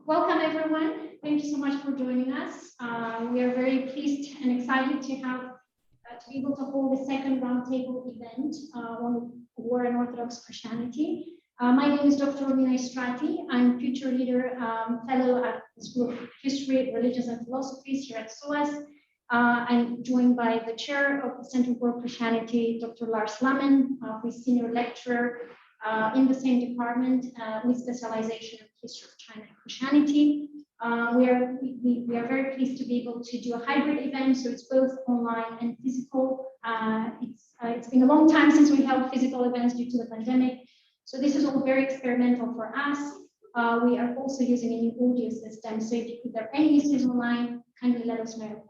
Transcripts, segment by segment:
Welcome, everyone. Thank you so much for joining us. We are very pleased and excited to be able to hold the second roundtable event on War and Orthodox Christianity. My name is Dr. Romina Strati. I'm future leader fellow at the School of History, Religions and Philosophies here at SOAS. I'm joined by the chair of the Center for Christianity, Dr. Lars Lammen, who is senior lecturer in the same department with specialization in history of China and Christianity. We are very pleased to be able to do a hybrid event, so it's both online and physical. It's been a long time since we held physical events due to the pandemic, so this is all very experimental for us. We are also using a new audio system, so if there are any issues online, kindly let us know.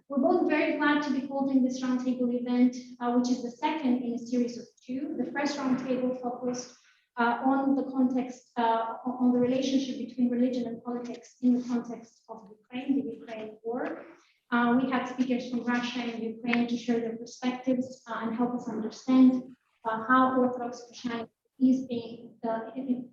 We're both very glad to be holding this roundtable event, which is the second in a series of two. The first roundtable focused on the context, on the relationship between religion and politics in the context of Ukraine, the Ukraine war. We had speakers from Russia and Ukraine to share their perspectives and help us understand how Orthodox Christianity is being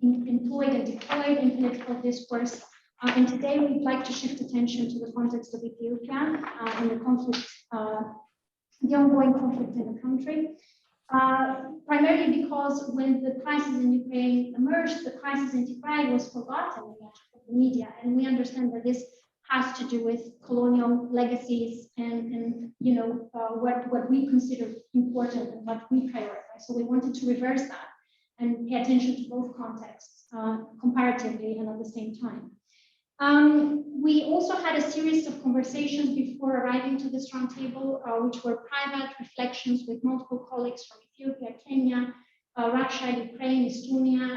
employed and deployed in political discourse. And today we'd like to shift attention to the context of Ethiopia and the conflict, the ongoing conflict in the country. Primarily because when the crisis in Ukraine emerged, the crisis in Tigray was forgotten in much of the media, and we understand that this has to do with colonial legacies and what we consider important and what we prioritize. So we wanted to reverse that and pay attention to both contexts comparatively and at the same time. We also had a series of conversations before arriving to this roundtable, which were private reflections with multiple colleagues from Ethiopia, Kenya, Russia, Ukraine, Estonia,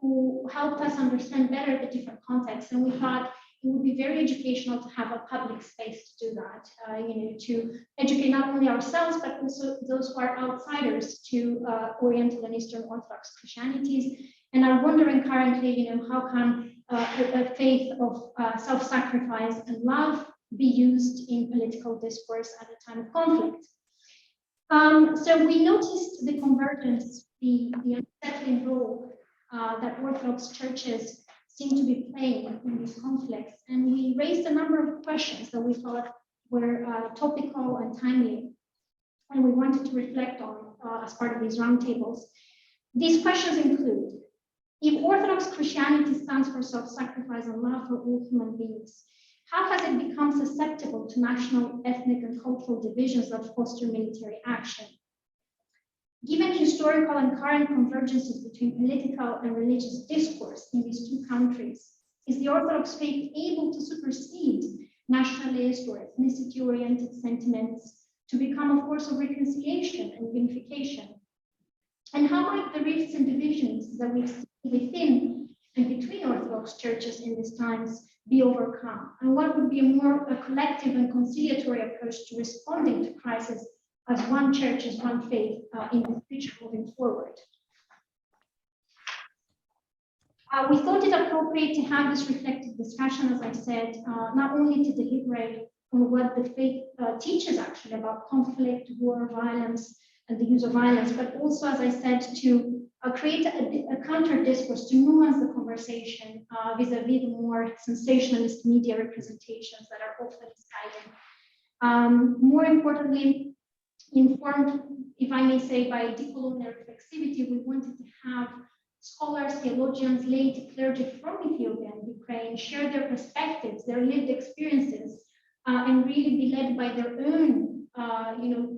who helped us understand better the different contexts. And we thought it would be very educational to have a public space to do that, to educate not only ourselves, but also those who are outsiders to Oriental and Eastern Orthodox Christianities, and are wondering currently, how can a faith of self-sacrifice and love be used in political discourse at a time of conflict. So we noticed the convergence, the unsettling role that Orthodox churches seem to be playing in these conflicts, and we raised a number of questions that we thought were topical and timely, and we wanted to reflect on as part of these roundtables. These questions include: if Orthodox Christianity stands for self-sacrifice and love for all human beings, how has it become susceptible to national, ethnic, and cultural divisions that foster military action? Given historical and current convergences between political and religious discourse in these two countries, is the Orthodox faith able to supersede nationalist or ethnicity-oriented sentiments to become a force of reconciliation and unification? And how might the rifts and divisions that we've seen within and between Orthodox churches in these times be overcome? And what would be a collective and conciliatory approach to responding to crisis as one church, as one faith in the future moving forward? We thought it appropriate to have this reflective discussion, as I said, not only to deliberate on what the faith teaches actually about conflict, war, violence, and the use of violence, but also, as I said, to create a counter discourse, to nuance the conversation vis-a-vis the more sensationalist media representations that are often misguided. More importantly, informed, if I may say, by decolonial reflexivity, we wanted to have scholars, theologians, laity, clergy from Ethiopia and Ukraine share their perspectives, their lived experiences, and really be led by their own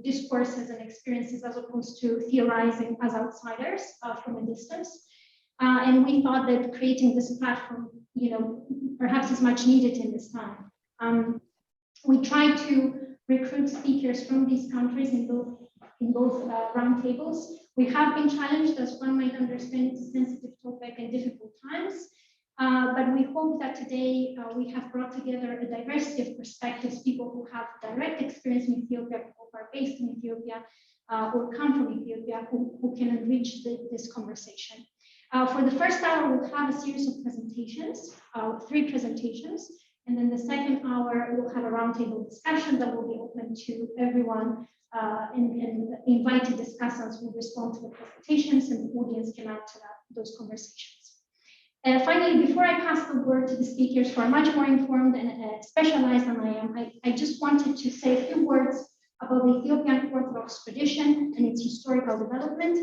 discourses and experiences, as opposed to theorizing as outsiders from a distance. And we thought that creating this platform, perhaps is much needed in this time. We tried to recruit speakers from these countries in both roundtables. We have been challenged, as one might understand, it's a sensitive topic and difficult times. But we hope that today we have brought together a diversity of perspectives, people who have direct experience in Ethiopia, who are based in Ethiopia, or come from Ethiopia, who can enrich this conversation. For the first hour, we'll have a series of presentations, 3 presentations, and then the second hour, we'll have a roundtable discussion that will be open to everyone, and invited discussants will respond to the presentations, and the audience can add to those conversations. Finally, before I pass the word to the speakers who are much more informed and specialized than I am, I just wanted to say a few words about the Ethiopian Orthodox tradition and its historical development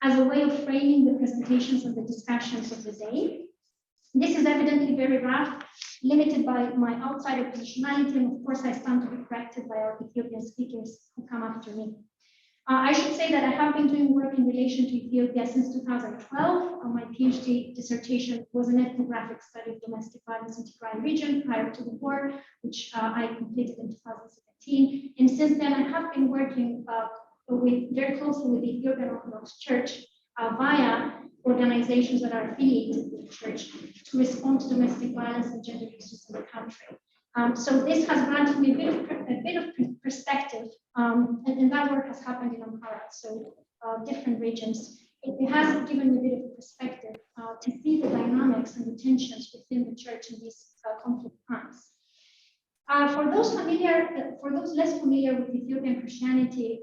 as a way of framing the presentations and the discussions of the day. This is evidently very rough, limited by my outsider positionality, and of course I stand to be corrected by our Ethiopian speakers who come after me. I should say that I have been doing work in relation to Ethiopia since 2012. My PhD dissertation was an ethnographic study of domestic violence in the Tigray region prior to the war, which I completed in 2017. And since then, I have been working very closely with the Ethiopian Orthodox Church via organizations that are affiliated with the church to respond to domestic violence and gender issues in the country. So this has granted me a bit of perspective, and that work has happened in Ankara, so different regions. It has given me a bit of perspective to see the dynamics and the tensions within the church in these conflict times. For those less familiar with Ethiopian Christianity,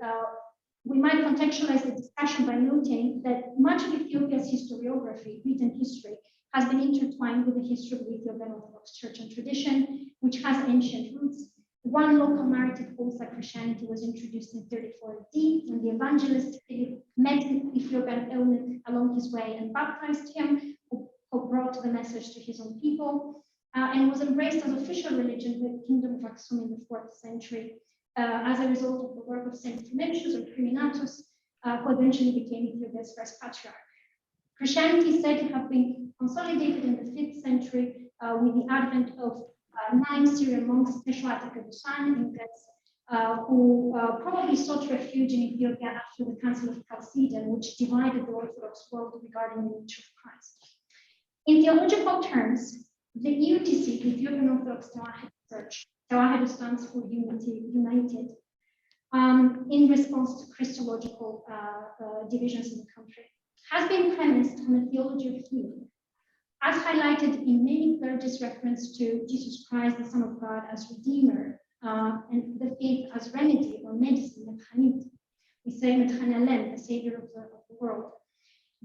we might contextualize the discussion by noting that much of Ethiopia's historiography, written history, has been intertwined with the history of the Ethiopian Orthodox Church and tradition, which has ancient roots. One local narrative holds that Christianity was introduced in 34 AD when the evangelist Philip met the Ethiopian eunuch along his way and baptized him, who brought the message to his own people, and was embraced as official religion by the Kingdom of Aksum in the 4th century as a result of the work of Saint Prometius or Criminatus, who eventually became Ethiopia's first patriarch. Christianity is said to have been consolidated in the 5th century with the advent of 9 Syrian monks, patriotic and who probably sought refuge in Ethiopia after the Council of Chalcedon, which divided the Orthodox world regarding the nature of Christ. In theological terms, the EOTC, the Ethiopian Orthodox Tewahedo Church, Tewahedo stands for unity, united, in response to Christological divisions in the country, has been premised on a theology of healing, as highlighted in many clergy's reference to Jesus Christ, the Son of God, as Redeemer, and the faith as remedy or medicine, Medhanit. We say Medhanalem, the Savior of the world.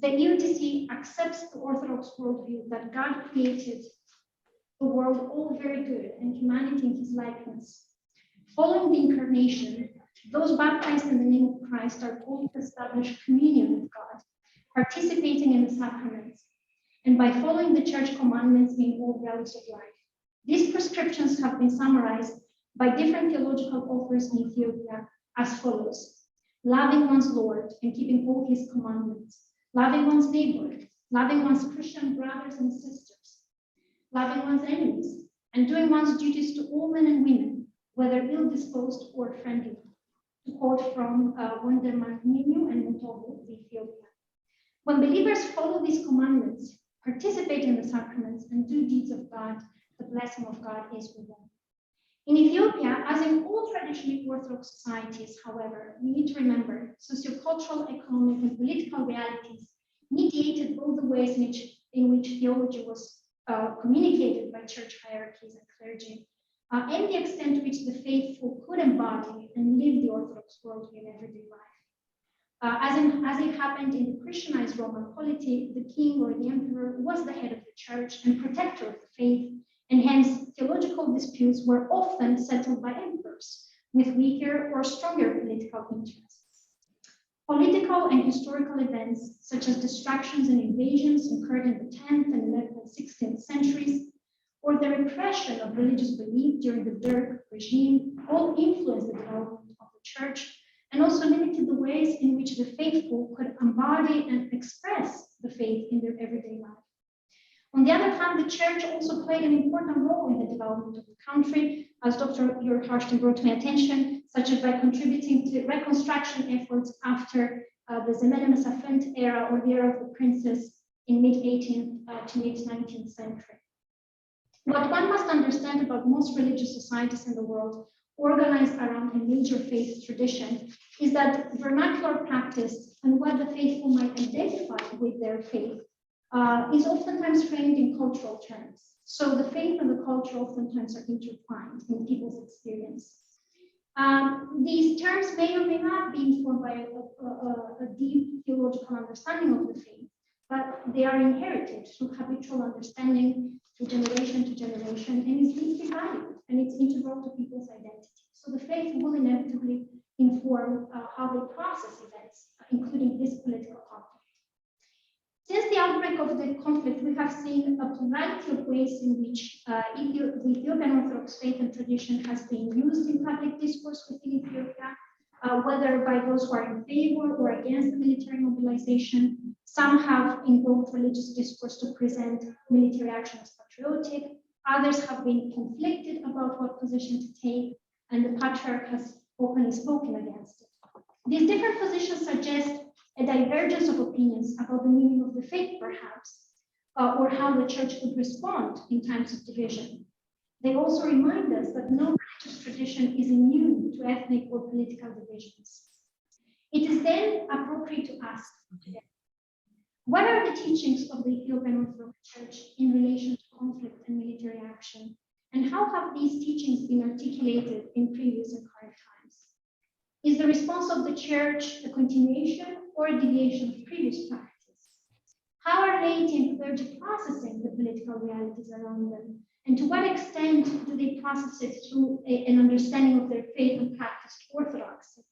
The EOTC accepts the Orthodox worldview that God created the world all very good and humanity in his likeness. Following the incarnation, those baptized in the name of Christ are called to establish communion with God, participating in the sacraments, and by following the church commandments in all realms of life. These prescriptions have been summarized by different theological authors in Ethiopia as follows: loving one's Lord and keeping all his commandments, loving one's neighbor, loving one's Christian brothers and sisters, loving one's enemies, and doing one's duties to all men and women, whether ill-disposed or friendly. To quote from Wonder Martininu and Mutobu, the Ethiopian. When believers follow these commandments, participate in the sacraments, and do deeds of God, the blessing of God is with them. In Ethiopia, as in all traditionally Orthodox societies, however, we need to remember sociocultural, economic, and political realities mediated both the ways in which theology was communicated by church hierarchies and clergy, and the extent to which the faithful could embody and live the Orthodox worldview in everyday life. As it happened in the Christianized Roman polity, the king or the emperor was the head of the church and protector of the faith, and hence theological disputes were often settled by emperors with weaker or stronger political interests. Political and historical events such as destructions and invasions occurred in the 10th and 11th and 16th centuries, or the repression of religious belief during the Derg regime, all influenced the development of the church and also limited the ways in which the faithful could embody and express the faith in their everyday life. On the other hand, the church also played an important role in the development of the country, as Dr. Jörg Harsten brought to my attention, such as by contributing to reconstruction efforts after the Zemene Mesafint era or the era of the princes in mid-18th to mid-19th century. What one must understand about most religious societies in the world organized around a major faith tradition is that vernacular practice and what the faithful might identify with their faith is oftentimes framed in cultural terms. So the faith and the culture oftentimes are intertwined in people's experience. These terms may or may not be informed by a deep theological understanding of the faith, but they are inherited through habitual understanding, through generation to generation, and is deeply valued, and it's integral to people's identity. So the faith will inevitably inform how they process events, including this political conflict. Since the outbreak of the conflict, we have seen a plurality of ways in which the Ethiopian Orthodox faith and tradition has been used in public discourse within Ethiopia, whether by those who are in favor or against the military mobilization. Some have invoked religious discourse to present military action as patriotic. Others have been conflicted about what position to take, and the Patriarch has openly spoken against it. These different positions suggest a divergence of opinions about the meaning of the faith, perhaps, or how the church would respond in times of division. They also remind us that no religious tradition is immune to ethnic or political divisions. It is then appropriate to ask, what are the teachings of the Ethiopian Orthodox Church in relation to conflict and military action? And how have these teachings been articulated in previous and current times? Is the response of the Church a continuation or a deviation of previous practice? How are laity and clergy processing the political realities around them? And to what extent do they process it through an understanding of their faith and practiced orthodoxy?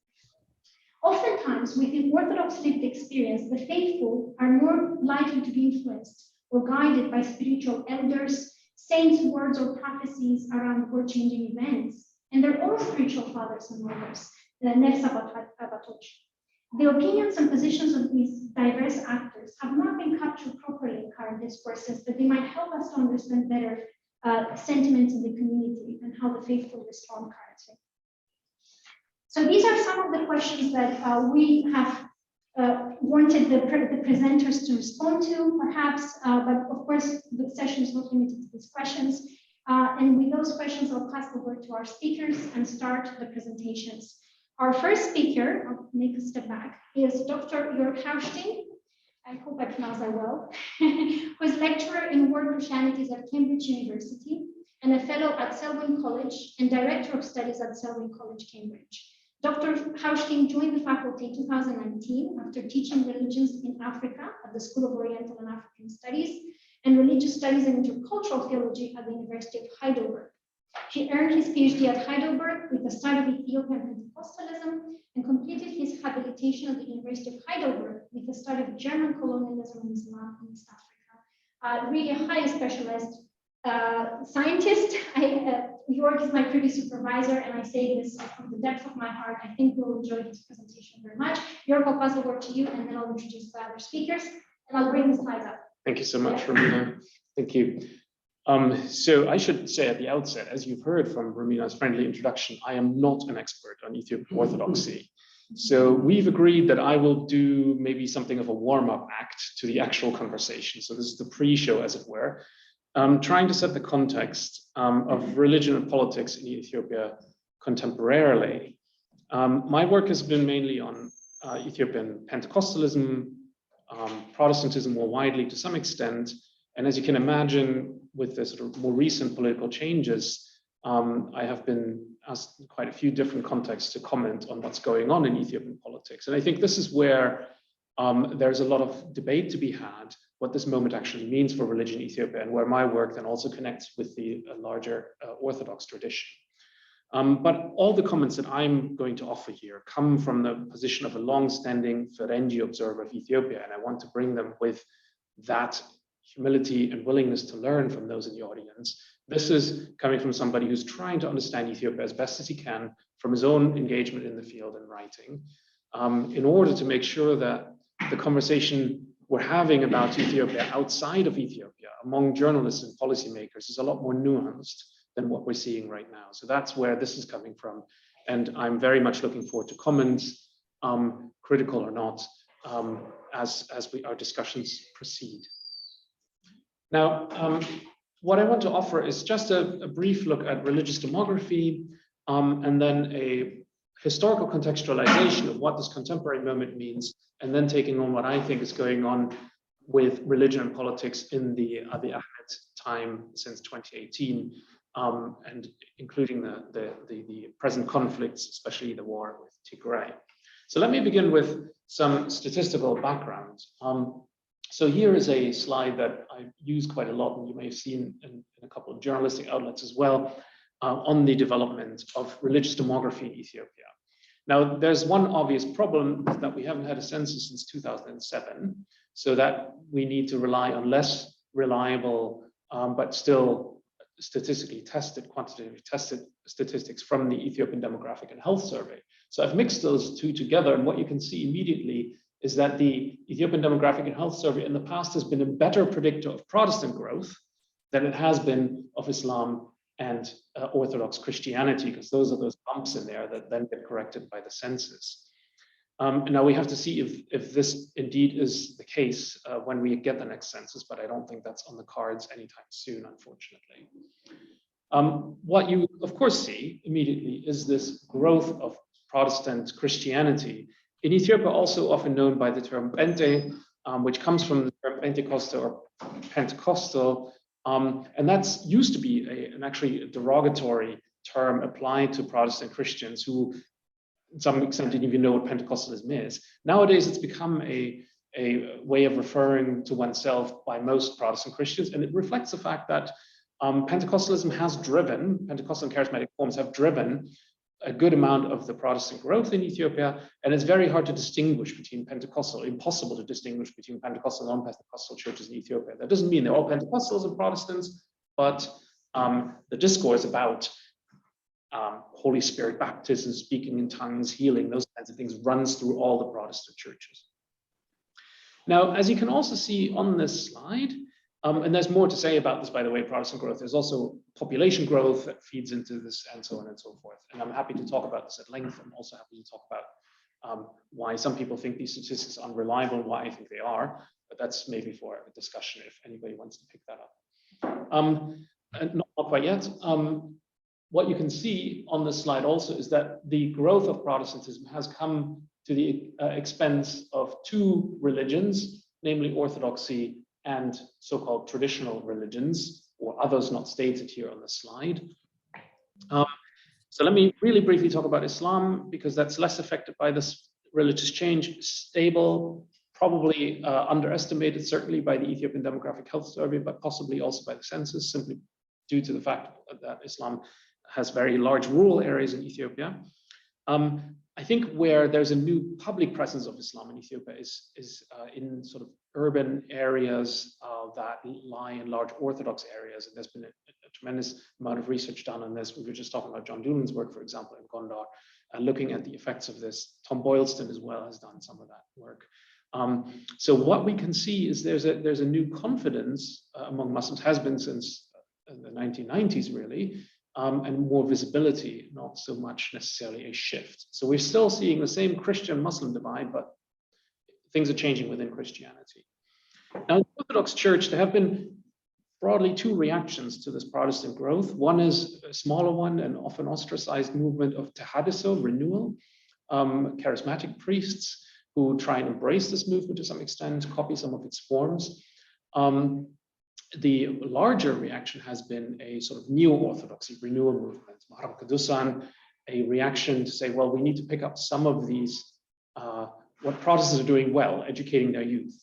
Oftentimes, within Orthodox lived experience, the faithful are more likely to be influenced or guided by spiritual elders, saints' words or prophecies around world-changing events, and their own spiritual fathers and mothers, the Nefs Abatoch. The opinions and positions of these diverse actors have not been captured properly in current discourses, but they might help us to understand better sentiments in the community and how the faithful respond currently. So these are some of the questions that we have wanted the presenters to respond to, perhaps, but of course, the session is not limited to these questions. And with those questions, I'll pass the word to our speakers and start the presentations. Our first speaker, I'll make a step back, is Dr. Jörg Hausting. I hope I pronounced that well, who is lecturer in World Christianities at Cambridge University and a fellow at Selwyn College and director of studies at Selwyn College, Cambridge. Dr. Hausting joined the faculty in 2019 after teaching religions in Africa at the School of Oriental and African Studies and religious studies and intercultural theology at the University of Heidelberg. He earned his PhD at Heidelberg with the study of Ethiopian Pentecostalism and completed his habilitation at the University of Heidelberg with the study of German colonialism and Islam in East Africa. Really a highly specialized scientist. Jörg is my previous supervisor, and I say this from the depth of my heart. I think we'll enjoy his presentation very much. Jörg, I'll pass the word to you, and then I'll introduce the other speakers, and I'll bring the slides up. Thank you so much, Romina. Thank you. So I should say at the outset, as you've heard from Romina's friendly introduction, I am not an expert on Ethiopian Orthodoxy. So we've agreed that I will do maybe something of a warm-up act to the actual conversation. So this is the pre-show, as it were, trying to set the context of religion and politics in Ethiopia contemporarily. My work has been mainly on Ethiopian Pentecostalism, Protestantism more widely to some extent. And as you can imagine, with the sort of more recent political changes, I have been asked in quite a few different contexts to comment on what's going on in Ethiopian politics. And I think this is where there's a lot of debate to be had, what this moment actually means for religion in Ethiopia, and where my work then also connects with the larger Orthodox tradition. But all the comments that I'm going to offer here come from the position of a long-standing Ferengi observer of Ethiopia, and I want to bring them with that humility and willingness to learn from those in the audience. This is coming from somebody who's trying to understand Ethiopia as best as he can from his own engagement in the field and writing, in order to make sure that the conversation we're having about Ethiopia outside of Ethiopia among journalists and policymakers is a lot more nuanced than what we're seeing right now. So that's where this is coming from. And I'm very much looking forward to comments, critical or not, as our discussions proceed. Now, what I want to offer is just a brief look at religious demography, and then a historical contextualization of what this contemporary moment means, and then taking on what I think is going on with religion and politics in the Abiy Ahmed time since 2018, and including the present conflicts, especially the war with Tigray. So let me begin with some statistical background. So here is a slide that I use quite a lot, and you may have seen in a couple of journalistic outlets as well, on the development of religious demography in Ethiopia. Now, there's one obvious problem that we haven't had a census since 2007, so that we need to rely on less reliable, but still statistically tested, quantitatively tested statistics from the Ethiopian Demographic and Health Survey. So I've mixed those two together, and what you can see immediately is that the Ethiopian Demographic and Health Survey in the past has been a better predictor of Protestant growth than it has been of Islam and Orthodox Christianity, because those are those bumps in there that then get corrected by the census. And now we have to see if this indeed is the case when we get the next census, but I don't think that's on the cards anytime soon, unfortunately. What you, of course, see immediately is this growth of Protestant Christianity in Ethiopia, also often known by the term Pente, which comes from the term Pentecostal or Pentecostal, and that's used to be actually a derogatory term applied to Protestant Christians who, to some extent, didn't even know what Pentecostalism is. Nowadays, it's become a way of referring to oneself by most Protestant Christians, and it reflects the fact that Pentecostalism has driven, Pentecostal and charismatic forms have driven a good amount of the Protestant growth in Ethiopia, and it's very hard to distinguish between Pentecostal, impossible to distinguish between Pentecostal and non-Pentecostal churches in Ethiopia. That doesn't mean they're all Pentecostals and Protestants, but the discourse about Holy Spirit baptism, speaking in tongues, healing, those kinds of things runs through all the Protestant churches. Now, as you can also see on this slide, and there's more to say about this, by the way, Protestant growth. There's also population growth that feeds into this, and so on and so forth. And I'm happy to talk about this at length. I'm also happy to talk about why some people think these statistics are unreliable and why I think they are. But that's maybe for a discussion if anybody wants to pick that up. Not quite yet. What you can see on this slide also is that the growth of Protestantism has come to the expense of two religions, namely Orthodoxy and so-called traditional religions, or others not stated here on the slide. So let me really briefly talk about Islam, because that's less affected by this religious change, stable, probably underestimated, certainly by the Ethiopian Demographic Health Survey, but possibly also by the census, simply due to the fact that Islam has very large rural areas in Ethiopia. I think where there's a new public presence of Islam in Ethiopia is in sort of urban areas that lie in large Orthodox areas. And there's been a tremendous amount of research done on this. We were just talking about John Doolan's work, for example, in Gondar, looking at the effects of this. Tom Boylston as well has done some of that work. So what we can see is there's a new confidence among Muslims, has been since the 1990s really, and more visibility, not so much necessarily a shift. So we're still seeing the same Christian-Muslim divide, but things are changing within Christianity. Now, in the Orthodox Church, there have been broadly two reactions to this Protestant growth. One is a smaller one, an often ostracized movement of Tewahedo, renewal, charismatic priests who try and embrace this movement to some extent, copy some of its forms. The larger reaction has been a sort of neo-Orthodoxy renewal movement, Maharam Kadusan, a reaction to say, well, we need to pick up some of these, what Protestants are doing well, educating their youth,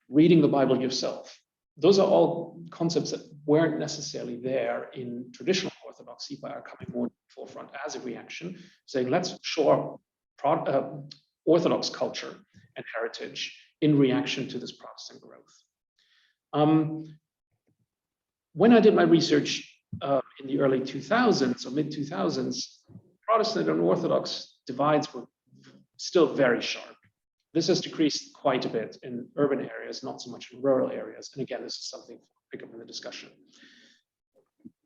reading the Bible yourself. Those are all concepts that weren't necessarily there in traditional Orthodoxy, but are coming more to the forefront as a reaction, saying, let's show up Orthodox culture and heritage in reaction to this Protestant growth. When I did my research in the early 2000s or mid 2000s, Protestant and Orthodox divides were still very sharp. This has decreased quite a bit in urban areas, not so much in rural areas. And again, this is something to pick up in the discussion.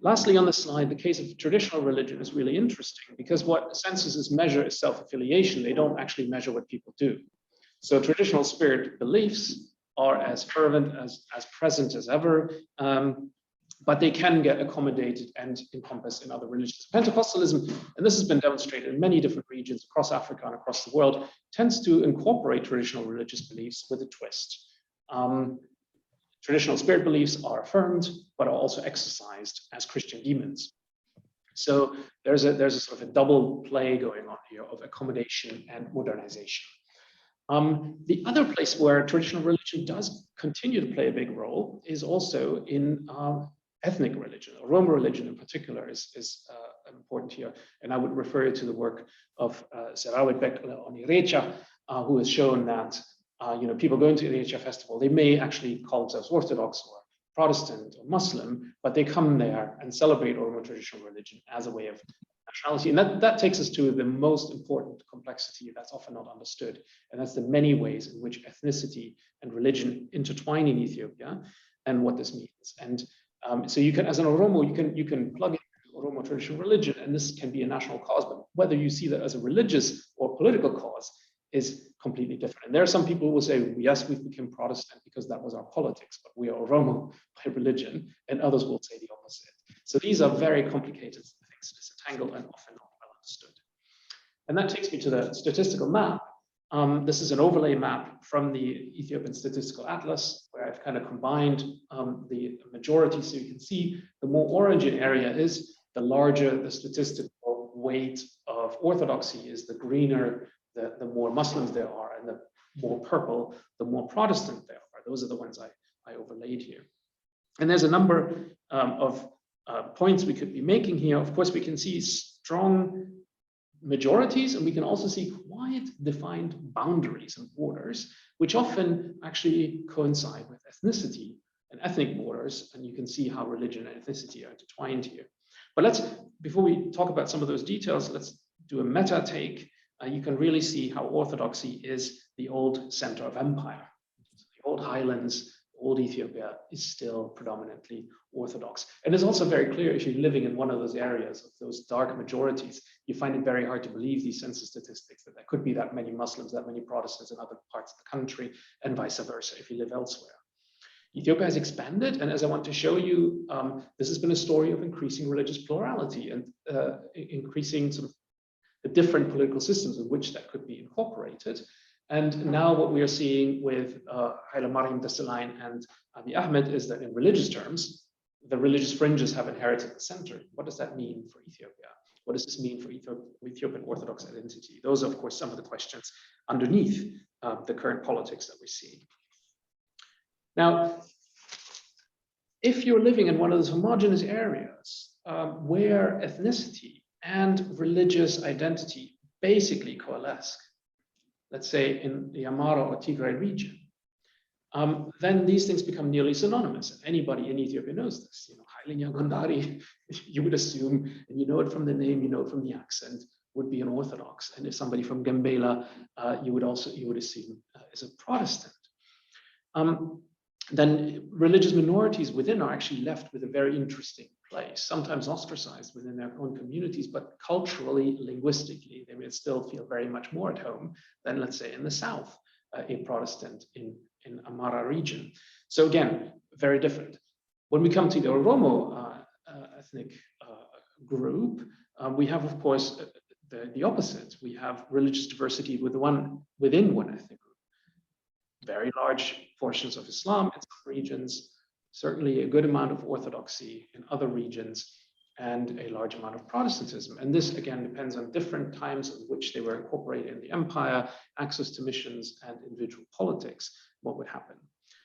Lastly, on this slide, the case of traditional religion is really interesting because what censuses measure is self-affiliation. They don't actually measure what people do. So traditional spirit beliefs are as fervent, as present as ever, but they can get accommodated and encompassed in other religions. Pentecostalism, and this has been demonstrated in many different regions across Africa and across the world, tends to incorporate traditional religious beliefs with a twist. Traditional spirit beliefs are affirmed, but are also exercised as Christian demons. So there's a sort of a double play going on here of accommodation and modernization. The other place where traditional religion does continue to play a big role is also in ethnic religion. Roma religion in particular is important here. And I would refer you to the work of Serawit Bekele on Irecha, who has shown that people going to the Irecha festival, they may actually call themselves Orthodox or Protestant or Muslim, but they come there and celebrate Oromo traditional religion as a way of nationality. And that takes us to the most important complexity that's often not understood. And that's the many ways in which ethnicity and religion intertwine in Ethiopia and what this means. And so you can, as an Oromo, you can plug in Oromo traditional religion, and this can be a national cause, but whether you see that as a religious or political cause is completely different. And there are some people who will say, yes, we've become Protestant because that was our politics, but we are Oromo by religion, and others will say the opposite. So these are very complicated things, disentangled and often not well understood. And that takes me to the statistical map. This is an overlay map from the Ethiopian Statistical Atlas, where I've kind of combined the majority. So you can see the more orange an area is, the larger the statistical weight of orthodoxy is, the greener, the more Muslims there are, and the more purple, the more Protestant there are. Those are the ones I overlaid here. And there's a number of points we could be making here. Of course, we can see strong majorities, and we can also see quite defined boundaries and borders, which often actually coincide with ethnicity and ethnic borders. And you can see how religion and ethnicity are intertwined here. But before we talk about some of those details, let's do a meta take. You can really see how orthodoxy is the old center of empire. So the old highlands, old Ethiopia is still predominantly Orthodox. And it's also very clear if you're living in one of those areas of those dark majorities, you find it very hard to believe these census statistics that there could be that many Muslims, that many Protestants in other parts of the country, and vice versa if you live elsewhere. Ethiopia has expanded, and as I want to show you, this has been a story of increasing religious plurality and increasing sort of the different political systems in which that could be incorporated. And now what we are seeing with Haile Mariam Desalegn and Abiy Ahmed is that in religious terms, the religious fringes have inherited the center. What does that mean for Ethiopia? What does this mean for Ethiopian Orthodox identity? Those are, of course, some of the questions underneath the current politics that we're seeing. Now, if you're living in one of those homogeneous areas where ethnicity and religious identity basically coalesce, let's say in the Amhara or Tigray region, then these things become nearly synonymous. And anybody in Ethiopia knows this. Haile Nyagondari, you would assume, and you know it from the name, you know it from the accent, would be an Orthodox. And if somebody from Gambela, you would assume is a Protestant. Then religious minorities within are actually left with a very interesting place, sometimes ostracized within their own communities, but culturally, linguistically, they may still feel very much more at home than, let's say, in the South, a Protestant in Amhara region. So again, very different. When we come to the Oromo ethnic group, we have, of course, the opposite. We have religious diversity within one ethnic group. Very large portions of Islam in some regions, certainly a good amount of Orthodoxy in other regions, and a large amount of Protestantism. And this, again, depends on different times in which they were incorporated in the empire, access to missions, and individual politics, what would happen.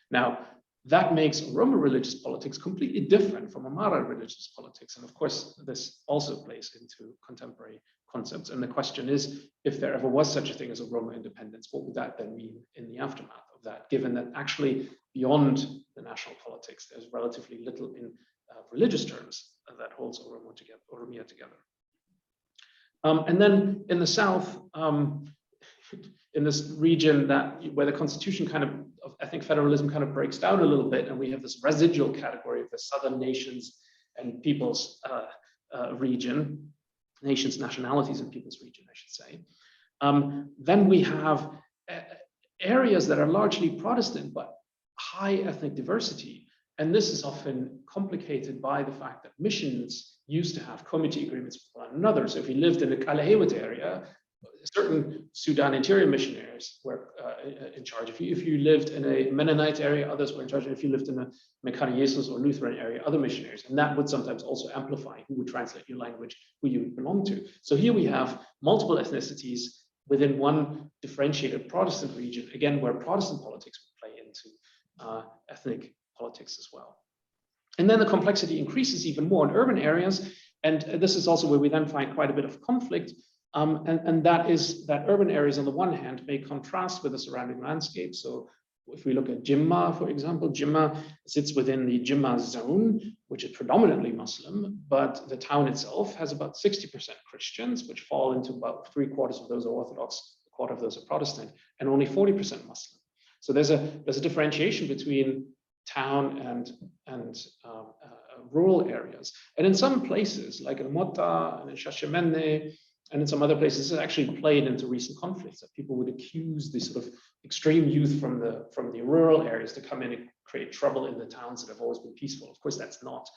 Now, that makes Oromo religious politics completely different from Amhara religious politics. And of course, this also plays into contemporary concepts. And the question is, if there ever was such a thing as Oromo independence, what would that then mean in the aftermath of that, given that actually beyond the national politics, there's relatively little in religious terms that holds Oromia together. And then in the South, in this region where the constitution of ethnic federalism kind of breaks down a little bit, and we have this residual category of the Southern nations and peoples region, nations, nationalities and peoples region, I should say. Then we have areas that are largely Protestant, but high ethnic diversity. And this is often complicated by the fact that missions used to have comity agreements with one another. So if you lived in the Kalahewit area, certain Sudan interior missionaries were in charge. If you lived in a Mennonite area, others were in charge. And if you lived in a Mekane Jesus or Lutheran area, other missionaries. And that would sometimes also amplify who would translate your language, who you would belong to. So here we have multiple ethnicities within one differentiated Protestant region, again, where Protestant politics would play into ethnic politics as well. And then the complexity increases even more in urban areas. And this is also where we then find quite a bit of conflict. And that is that urban areas on the one hand may contrast with the surrounding landscape. So if we look at Jimma, for example, Jimma sits within the Jimma zone, which is predominantly Muslim, but the town itself has about 60% Christians, which fall into about 3/4 of those are Orthodox, a quarter of those are Protestant, and only 40% Muslim. So there's a differentiation between town and rural areas. And in some places, like in Mota and in Shashemene, and in some other places, it actually played into recent conflicts, that people would accuse the sort of extreme youth from the rural areas to come in and create trouble in the towns that have always been peaceful. Of course, that's not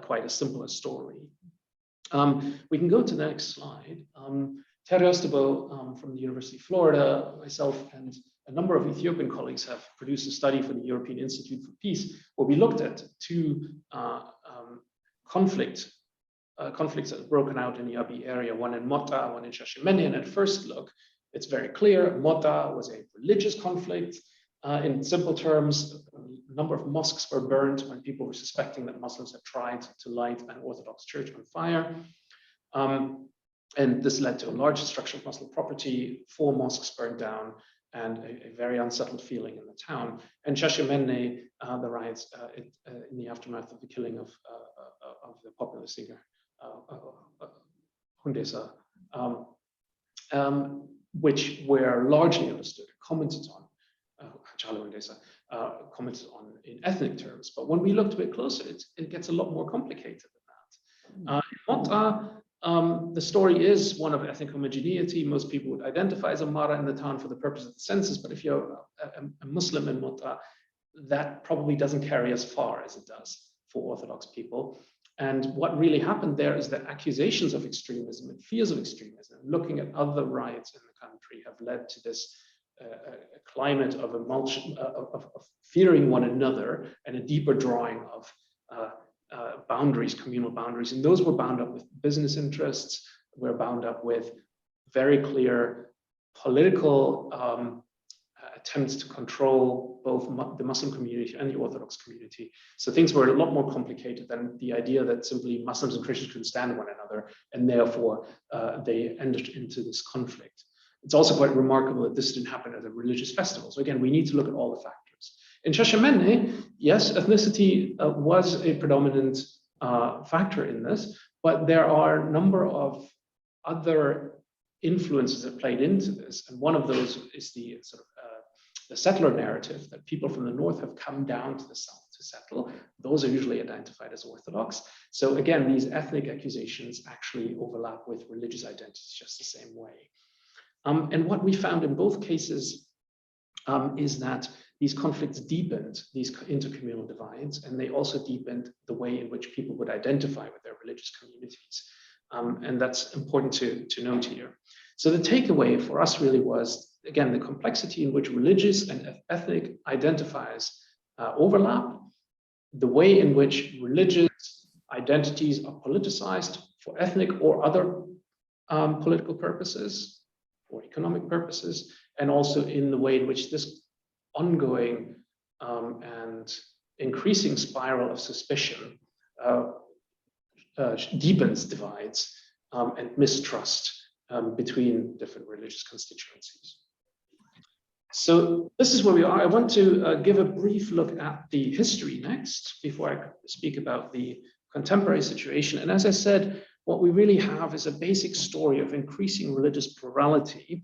quite as simple a story. We can go to the next slide. Terry Ostebo from the University of Florida, myself, and a number of Ethiopian colleagues have produced a study for the European Institute for Peace, where we looked at two conflicts that have broken out in the Abiy area, one in Mota, one in Shashemene. And at first look, it's very clear. Mota was a religious conflict. In simple terms, a number of mosques were burned when people were suspecting that Muslims had tried to light an Orthodox church on fire. And this led to a large destruction of Muslim property, 4 mosques burned down, and a very unsettled feeling in the town. And Shashemene, the riots in the aftermath of the killing of the popular singer, Hundesa, which were largely understood, commented on, commented on in ethnic terms. But when we looked a bit closer, it gets a lot more complicated than that. In Mota, the story is one of ethnic homogeneity. Most people would identify as a Mara in the town for the purpose of the census, but if you're a Muslim in Mota, that probably doesn't carry as far as it does for Orthodox people. And what really happened there is that accusations of extremism and fears of extremism, looking at other riots in the country, have led to this climate of emulsion, of fearing one another, and a deeper drawing of boundaries, communal boundaries. And those were bound up with business interests, were bound up with very clear political attempts to control both the Muslim community and the Orthodox community. So things were a lot more complicated than the idea that simply Muslims and Christians couldn't stand one another, and therefore they entered into this conflict. It's also quite remarkable that this didn't happen at a religious festival. So again, we need to look at all the factors. In Shashemene, yes, ethnicity was a predominant factor in this, but there are a number of other influences that played into this. And one of those is the sort of the settler narrative, that people from the north have come down to the south to settle. Those are usually identified as Orthodox. So again, these ethnic accusations actually overlap with religious identities just the same way. And what we found in both cases is that these conflicts deepened these intercommunal divides, and they also deepened the way in which people would identify with their religious communities. And that's important to note here. So the takeaway for us really was, again, the complexity in which religious and ethnic identifiers overlap, the way in which religious identities are politicized for ethnic or other political purposes or economic purposes, and also in the way in which this ongoing and increasing spiral of suspicion deepens divides and mistrust between different religious constituencies. So this is where we are. I want to give a brief look at the history next before I speak about the contemporary situation. And as I said, what we really have is a basic story of increasing religious plurality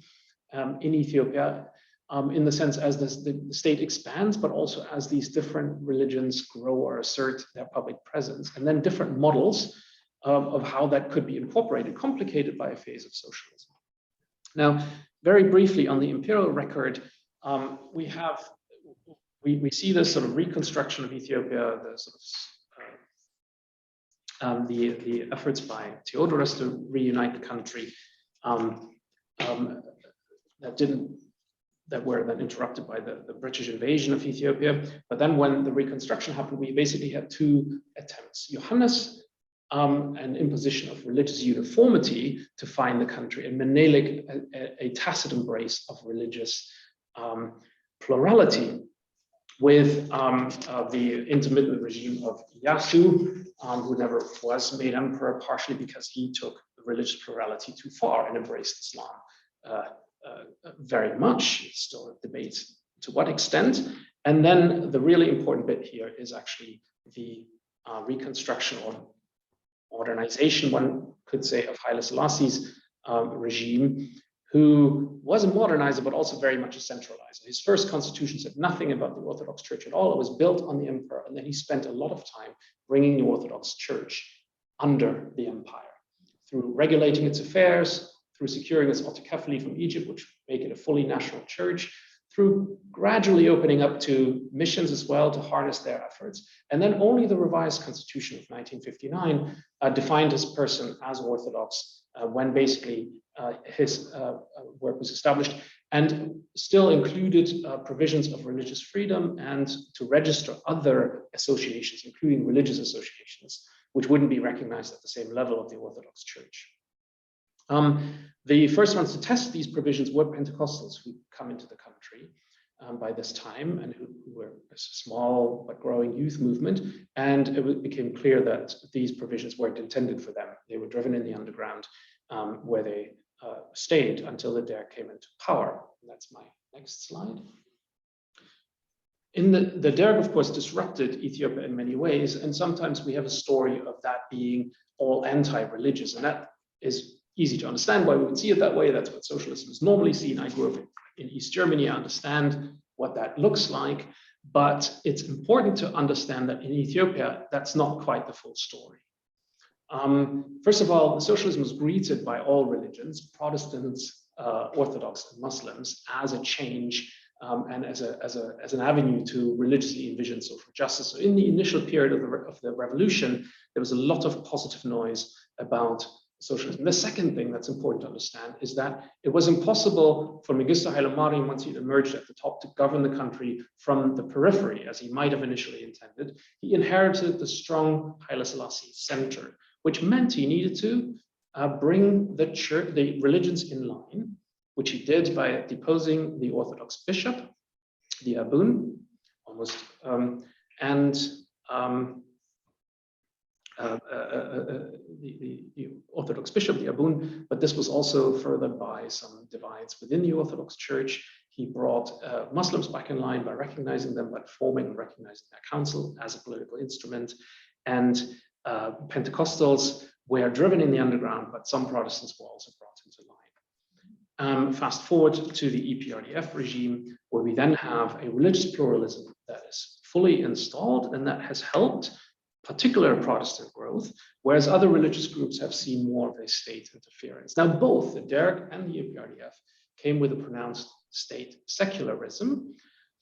in Ethiopia, in the sense as the state expands, but also as these different religions grow or assert their public presence, and then different models of how that could be incorporated, complicated by a phase of socialism. Now, very briefly on the imperial record, we see this sort of reconstruction of Ethiopia, the sort of the efforts by Theodorus to reunite the country that were then interrupted by the British invasion of Ethiopia. But then when the reconstruction happened, we basically had 2 attempts. Johannes an imposition of religious uniformity to find the country, and Menelik a tacit embrace of religious plurality, with the intermittent regime of Iyasu, who never was made emperor, partially because he took religious plurality too far and embraced Islam very much. It's still a debate to what extent. And then the really important bit here is actually the reconstruction or modernization, one could say, of Haile Selassie's regime, who was a modernizer, but also very much a centralizer. His first constitution said nothing about the Orthodox Church at all. It was built on the emperor, and then he spent a lot of time bringing the Orthodox Church under the empire through regulating its affairs, through securing its autocephaly from Egypt, which make it a fully national church, through gradually opening up to missions as well to harness their efforts. And then only the revised constitution of 1959 defined his person as Orthodox when basically his work was established, and still included provisions of religious freedom and to register other associations, including religious associations, which wouldn't be recognized at the same level of the Orthodox Church. The first ones to test these provisions were Pentecostals who come into the country by this time, and who were a small but growing youth movement. And it became clear that these provisions weren't intended for them. They were driven in the underground, where they stayed until the Derg came into power. And that's my next slide. The Derg, of course, disrupted Ethiopia in many ways, and sometimes we have a story of that being all anti-religious, and that is easy to understand why we would see it that way. That's what socialism is normally seen. I grew up in East Germany. I understand what that looks like, but it's important to understand that in Ethiopia, that's not quite the full story. First of all, socialism was greeted by all religions, Protestants, Orthodox, and Muslims, as a change and as an avenue to religiously envision social justice. So in the initial period of the revolution, there was a lot of positive noise about socialism. The second thing that's important to understand is that it was impossible for Mengistu Haile Mariam, once he emerged at the top, to govern the country from the periphery, as he might have initially intended. He inherited the strong Haile Selassie center, which meant he needed to bring the church, the religions in line, which he did by deposing the Orthodox bishop, the Abun, almost, and the Orthodox bishop, the Abun, but this was also furthered by some divides within the Orthodox Church. He brought Muslims back in line by recognizing them, by forming and recognizing their council as a political instrument. And Pentecostals were driven in the underground, but some Protestants were also brought into line. Fast forward to the EPRDF regime, where we then have a religious pluralism that is fully installed and that has helped particular Protestant growth, whereas other religious groups have seen more of a state interference. Now, both the Derg and the EPRDF came with a pronounced state secularism,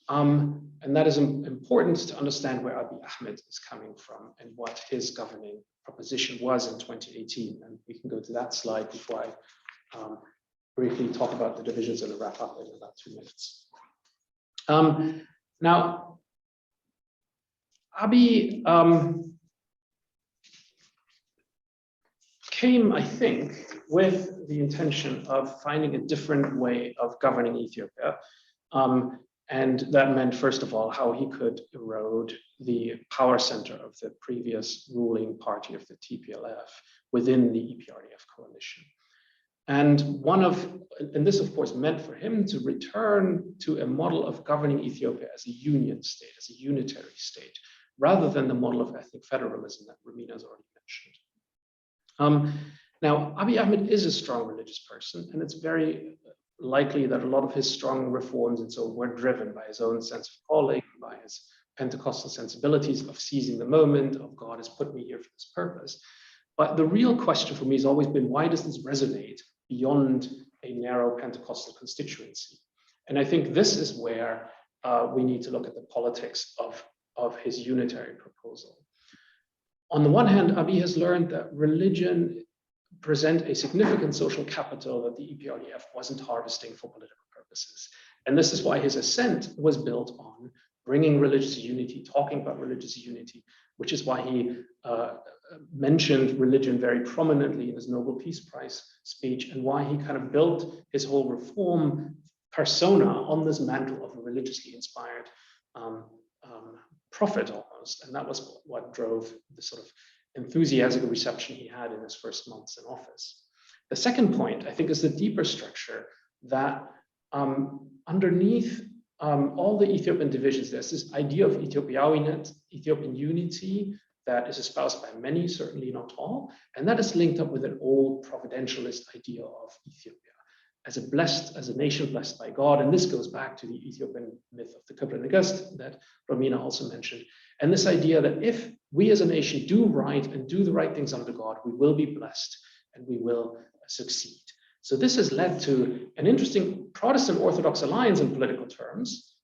and that is important to understand where Abiy Ahmed is coming from and what his governing proposition was in 2018. And we can go to that slide before I briefly talk about the divisions and wrap up in about 2 minutes. Now, Abiy came, I think, with the intention of finding a different way of governing Ethiopia. And that meant, first of all, how he could erode the power center of the previous ruling party of the TPLF within the EPRDF coalition. And this, of course, meant for him to return to a model of governing Ethiopia as a union state, as a unitary state, rather than the model of ethnic federalism that Romina has already mentioned. Now, Abiy Ahmed is a strong religious person, and it's very likely that a lot of his strong reforms and so were driven by his own sense of calling, by his Pentecostal sensibilities of seizing the moment, of God has put me here for this purpose. But the real question for me has always been, why does this resonate beyond a narrow Pentecostal constituency? And I think this is where we need to look at the politics of his unitary proposal. On the one hand, Abiy has learned that religion present a significant social capital that the EPRDF wasn't harvesting for political purposes. And this is why his ascent was built on bringing religious unity, talking about religious unity, which is why he mentioned religion very prominently in his Nobel Peace Prize speech, and why he kind of built his whole reform persona on this mantle of a religiously inspired prophet almost. And that was what drove the sort of enthusiastic reception he had in his first months in office. The second point, I think, is the deeper structure that underneath all the Ethiopian divisions, there's this idea of Ethiopian unity that is espoused by many, certainly not all, and that is linked up with an old providentialist idea of Ethiopia as a nation blessed by God. And this goes back to the Ethiopian myth of the Kibra Negast that Romina also mentioned. And this idea that if we as a nation do right and do the right things under God, we will be blessed and we will succeed. So this has led to an interesting Protestant Orthodox alliance in political terms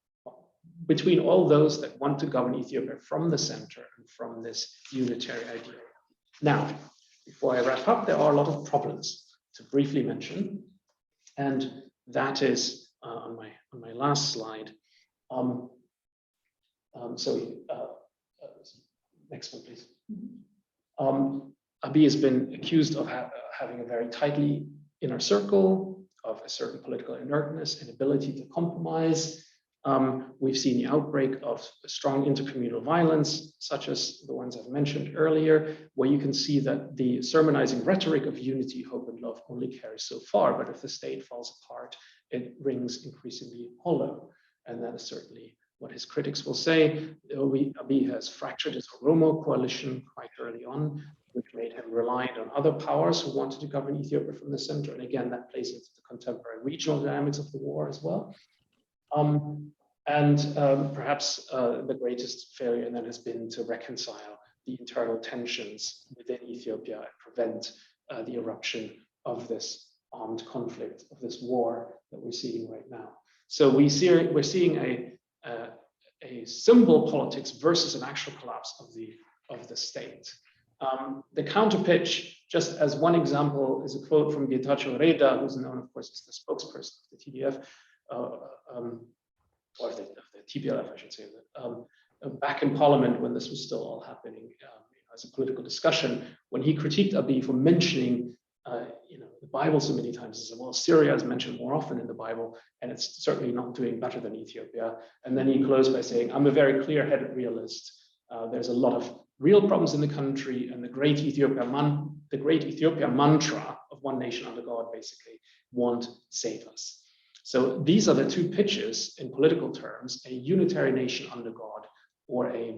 between all those that want to govern Ethiopia from the center and from this unitary idea. Now, before I wrap up, there are a lot of problems to briefly mention, and that is on my last slide. Next one, please. Abiy has been accused of having a very tightly inner circle, of a certain political inertness, inability to compromise. We've seen the outbreak of strong intercommunal violence, such as the ones I've mentioned earlier, where you can see that the sermonizing rhetoric of unity, hope, and love only carries so far, but if the state falls apart, it rings increasingly hollow. And that is certainly what his critics will say. Abiy has fractured his Oromo coalition quite early on, which made him reliant on other powers who wanted to govern Ethiopia from the center. And again, that plays into the contemporary regional dynamics of the war as well. Perhaps the greatest failure then has been to reconcile the internal tensions within Ethiopia and prevent the eruption of this armed conflict, of this war that we're seeing right now. So we're seeing a symbol politics versus an actual collapse of the state. The counterpitch, just as one example, is a quote from Getachew Reda, who's known, of course, as the spokesperson of the TDF, or the TPLF, I should say, back in Parliament when this was still all happening as a political discussion, when he critiqued Abiy for mentioning the Bible so many times. He said, well, Syria is mentioned more often in the Bible, and it's certainly not doing better than Ethiopia. And then he closed by saying, I'm a very clear-headed realist. There's a lot of real problems in the country, and the great Ethiopia mantra of one nation under God basically won't save us. So these are the two pitches in political terms: a unitary nation under God, or a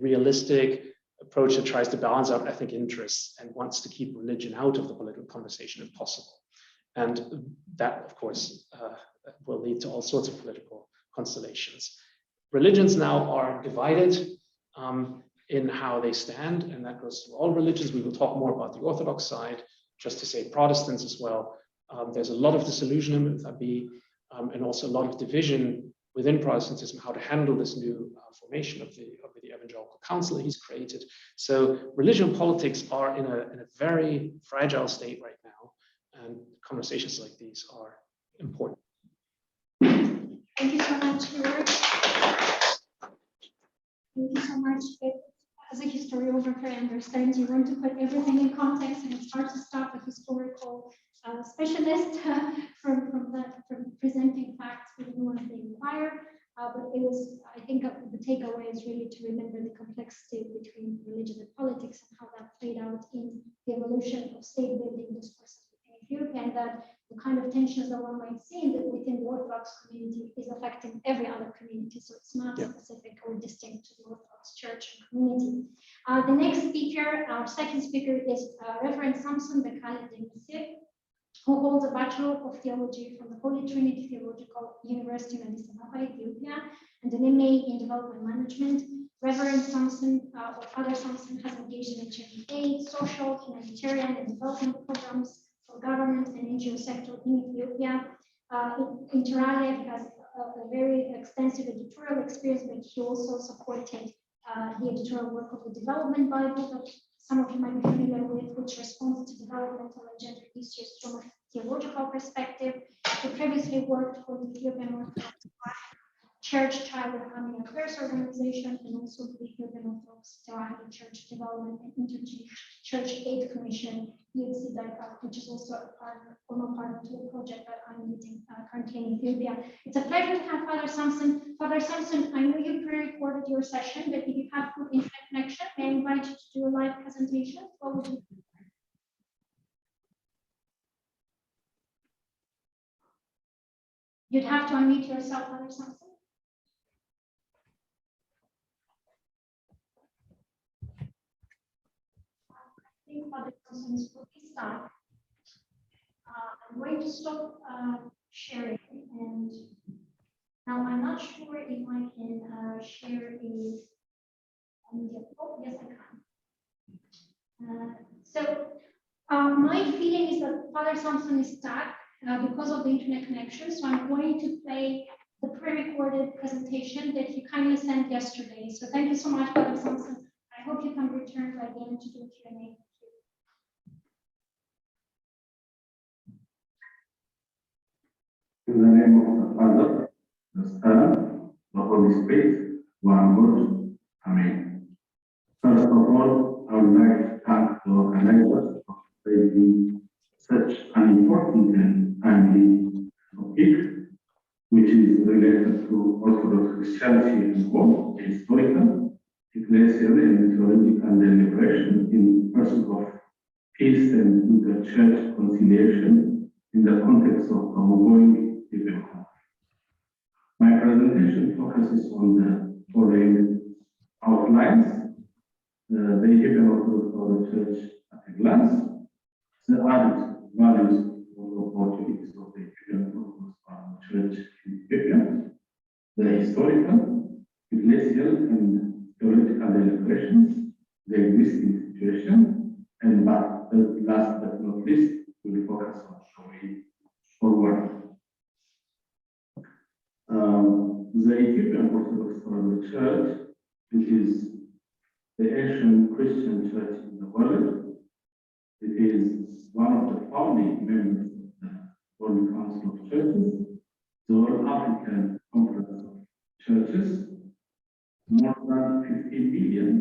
realistic approach that tries to balance out ethnic interests and wants to keep religion out of the political conversation if possible. And that, of course, will lead to all sorts of political constellations. Religions now are divided in how they stand, and that goes through all religions. We will talk more about the Orthodox side, just to say Protestants as well. There's a lot of disillusionment with Abiy, and also a lot of division within Protestantism, how to handle this new formation of the evangelical council that he's created. So religion and politics are in a very fragile state right now, and conversations like these are important. Thank you so much, George. Thank you so much. As a historiographer, I understand you want to put everything in context, and it's hard to stop a historical specialist from presenting facts for the ones they inquire. But it was, I think, the takeaway is really to remember the complexity between religion and politics and how that played out in the evolution of state-building discourses in Ethiopia, and that the kind of tensions that one might see within the Orthodox community is affecting every other community. So it's not specific or distinct to the Orthodox Church and community. The next speaker, our second speaker, is Reverend Samson Bekele, who holds a Bachelor of Theology from the Holy Trinity Theological University in Addis Ababa, Ethiopia, and an MA in Development Management. Reverend Samson, or Father Samson, has engaged in aid, social, humanitarian, and development programs for government and NGO sector in Ethiopia. Inter alia, he has a very extensive editorial experience, but he also supported the editorial work of the Development Bible that some of you might be familiar with, which responds to developmental and gender issues from a theological perspective. He previously worked for the Ethiopian Orthodox Church Child and Family Affairs Organization, and also the Ethiopian Orthodox Tewahedo Church Development and Inter-Church Aid Commission, EOTC Patriarch, which is also a former partner to the project that I'm leading currently in Ethiopia. It's a pleasure to have Father Samson. Father Samson, I know you pre-recorded your session, but if you have good internet connection, may I invite you to do a live presentation? What would you? You'd have to unmute yourself, Father Samson. I think Father Samson is fully stuck. I'm going to stop sharing, and now I'm not sure if I can share a media. Oh, yes, I can. My feeling is that Father Samson is stuck because of the internet connection. So I'm going to play the pre-recorded presentation that you kindly sent yesterday. So thank you so much, Father Samson. I hope you can return by the end to do Q&A. In the name of the Father, the Son, the Holy Spirit, one God. Amen. First of all, I would like to thank the organizers for creating such an important and timely topic, which is related to Orthodox Christianity and War, historical, ecclesial, and theological deliberation in pursuit of peace and inter-church conciliation in the context of ongoing Ethiopian conflict. My presentation focuses on the following outlines: the Ethiopian Orthodox Church at a glance, the added values or opportunities of the Ethiopian Orthodox Church in Ethiopia, the historical, ecclesial, and theological deliberations, the existing situation, and last but not least, we'll focus on the way forward. The Ethiopian Orthodox Church, which is the ancient Christian church in the world, it is one of the founding members of the Holy Council of Churches, the All African Conference of Churches. More than 15 million,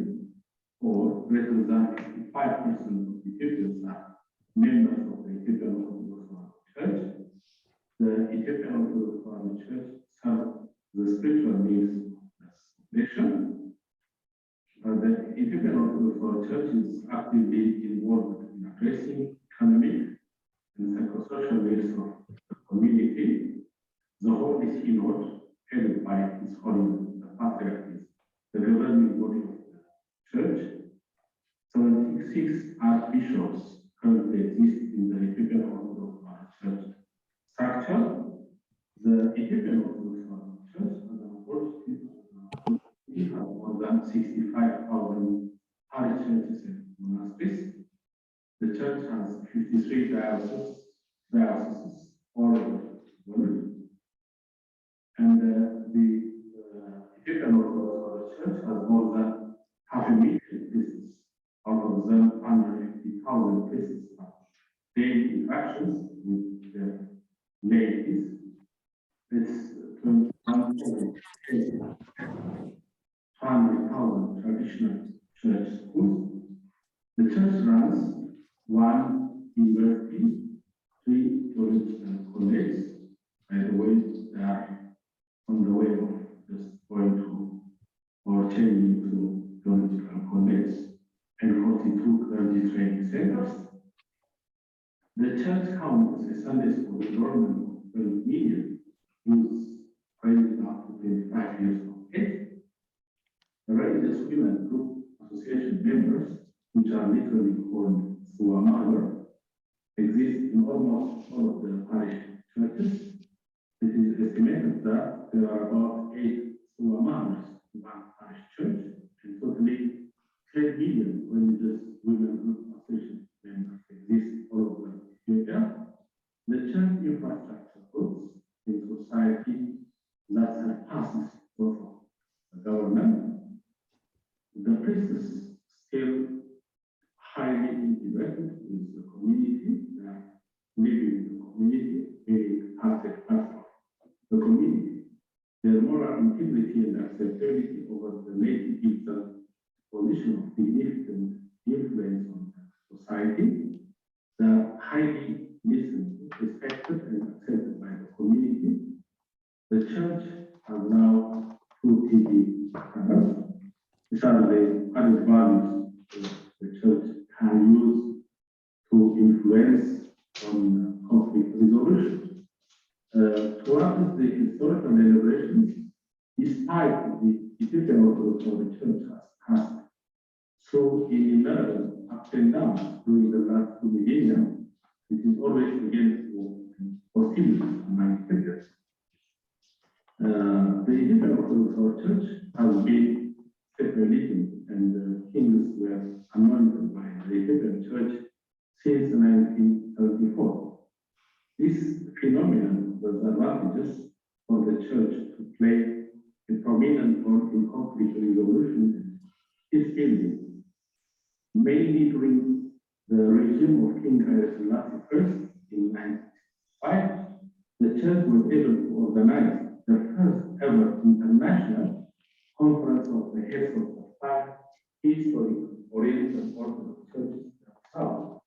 or greater than 55% of Ethiopians are members of the Ethiopian Orthodox Church. The Ethiopian Orthodox Church serves the spiritual needs of the nation. The Ethiopian Orthodox Church is actively involved in addressing economic and psychosocial needs of the community. The Holy Synod, headed by His Holiness the Patriarch, is the governing body of the Church. 76 archbishops currently exist in the Ethiopian Orthodox Church structure. The Ethiopian Orthodox Church, as a whole, has more than 65,000 parish churches and monasteries. The church has 53 dioceses all over the world. And the Ethiopian Orthodox Church has more than 500,000 priests. Out of them, 150,000 priests have daily interactions with the ladies. It's 21,000 traditional church schools. The church runs 1 university, 3 theological colleges. By the way, they are on the way of just going to or changing to theological colleges, and 42 clergy training centers. The church counts a Sunday school enrollment of 12 million, who's raised up to 25 years of age. The Religious Women Group Association members, which are literally called Suamara, exist in almost all of the parish churches. It is estimated that there are about 8 Suamaras in one parish church, and totally 10 million religious women group association members exist all over Ethiopia. The church infrastructure groups in society that surpasses both of the government. The priests still highly integrated with the community. They are living in the community, being part of the community. They are more moral integrity and acceptability over the native gives a position of significant influence on society. The highly listened, respected, and accepted by the community. The church has now two TV channels. These are the added values the church can use to influence on conflict resolution. Throughout the historical deliberations, despite the Ethiopian Orthodox Church has through innumerable ups and downs during the last 2 millennia, it is always against hostilities among Ethiopians. The Ethiopian Orthodox Church has been separated, and kings were anointed by the Ethiopian Church since 1934. This phenomenon was advantageous for the church to play a prominent role in conflict resolution and peace building. Mainly during the regime of King Haile Selassie I in 1965, the church was able to organize the first ever international conference of the heads of the 5 historic Oriental Orthodox churches in the South.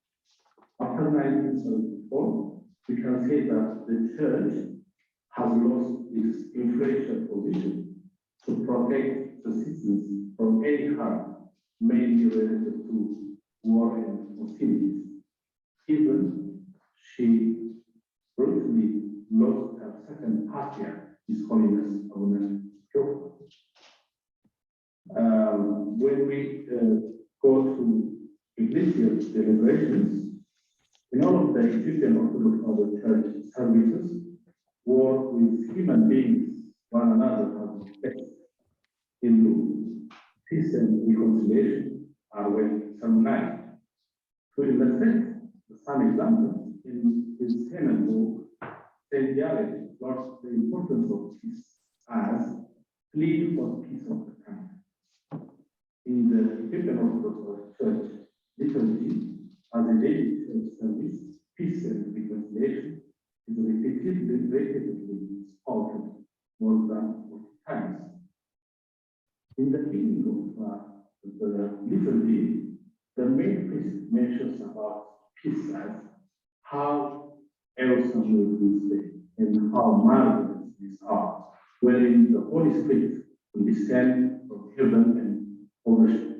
After 1974, we can say that the church has lost its influential position to protect the citizens from any harm, mainly related to war and hostilities. Even she brutally lost her second patriarch, His Holiness Abuna Ethiopia. When we go to ecclesial deliberations, in all of the Ethiopian Orthodox Church services, war with human beings, one another, has respect. In peace and reconciliation are well sermonized. To illustrate some examples, in his canon book, St. Dialect plots the importance of peace as plea for peace of the country. In the Ethiopian Orthodox Church liturgy, as a daily church service, peace and reconciliation is repeatedly spoken more than 40 times. In the beginning of the liturgy, the main priest mentions about peace as how awesome will this day and how marvelous these are, wherein the Holy Spirit will descend from heaven and overshadow.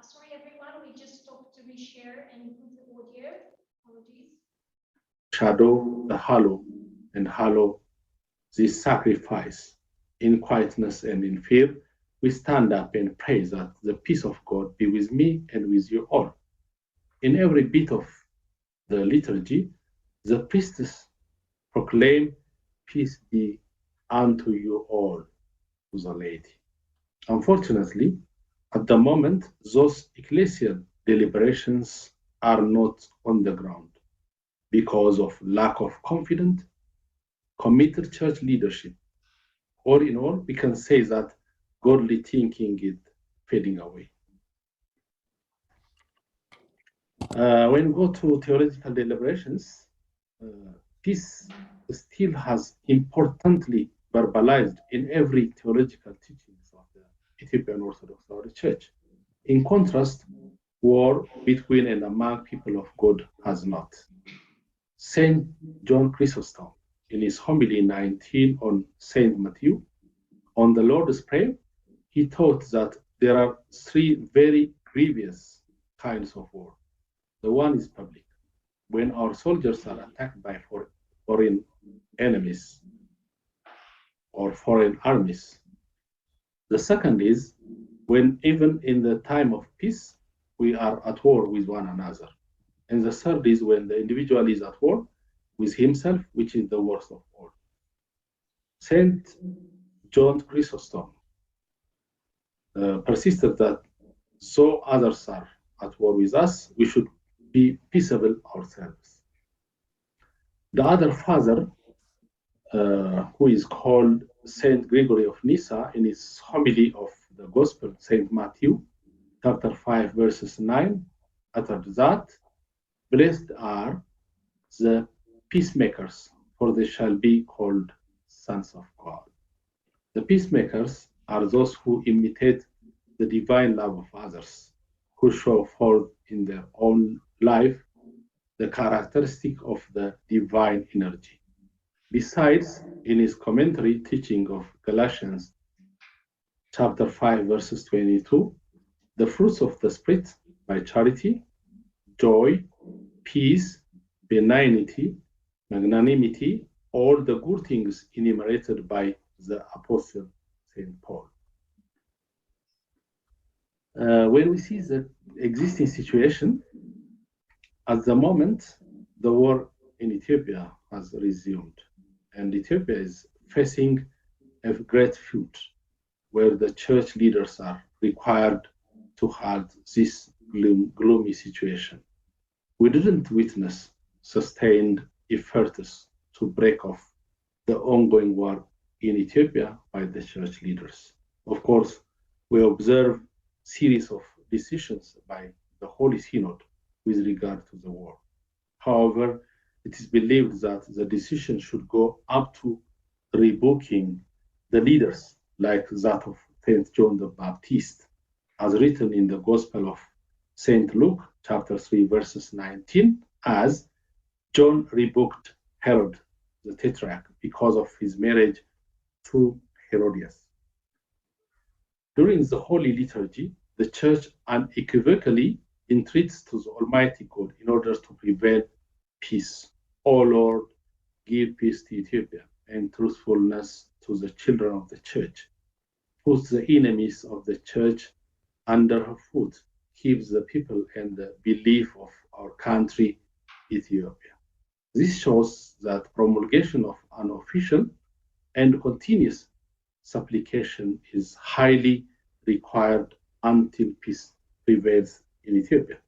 Sorry, everyone, we just stopped to reshare and put the audio. Apologies. Shadow the hollow and hallow this sacrifice. In quietness and in fear, we stand up and pray that the peace of God be with me and with you all. In every bit of the liturgy, the priests proclaim, peace be unto you all, to the laity. Unfortunately, at the moment, those ecclesial deliberations are not on the ground because of lack of confident, committed church leadership. Or in all, we can say that godly thinking is fading away. When we go to theological deliberations, peace still has importantly verbalized in every theological teachings of the Ethiopian Orthodox Church. In contrast, war between and among people of God has not. Saint John Chrysostom, in his homily 19 on Saint Matthew, on the Lord's Prayer, he taught that there are 3 very grievous kinds of war. The one is public, when our soldiers are attacked by foreign enemies or foreign armies. The second is when even in the time of peace, we are at war with one another. And the third is when the individual is at war with himself, which is the worst of all. Saint John Chrysostom persisted that so others are at war with us, we should be peaceable ourselves. The other father, who is called Saint Gregory of Nyssa, in his homily of the Gospel, St. Matthew, chapter 5, verses 9, uttered that, "Blessed are the peacemakers, for they shall be called sons of God." The peacemakers are those who imitate the divine love of others, who show forth in their own life the characteristic of the divine energy. Besides, in his commentary teaching of Galatians chapter 5, verses 22, the fruits of the Spirit by charity, joy, peace, benignity, magnanimity, all the good things enumerated by the Apostle St. Paul. When we see the existing situation, at the moment, the war in Ethiopia has resumed, and Ethiopia is facing a great feud where the church leaders are required to halt this gloomy situation. We didn't witness sustained efforts to break off the ongoing war in Ethiopia by the church leaders. Of course, we observe series of decisions by the Holy Synod with regard to the war. However, it is believed that the decision should go up to rebuking the leaders, like that of St. John the Baptist, as written in the Gospel of St. Luke, chapter 3, verses 19, as John rebuked Herod the Tetrarch because of his marriage to Herodias. During the Holy Liturgy, the Church unequivocally entreats to the Almighty God in order to prevail peace. O Lord, give peace to Ethiopia and truthfulness to the children of the Church. Put the enemies of the Church under her foot. Keep the people and the belief of our country, Ethiopia. This shows that promulgation of unofficial and continuous supplication is highly required until peace prevails in Ethiopia.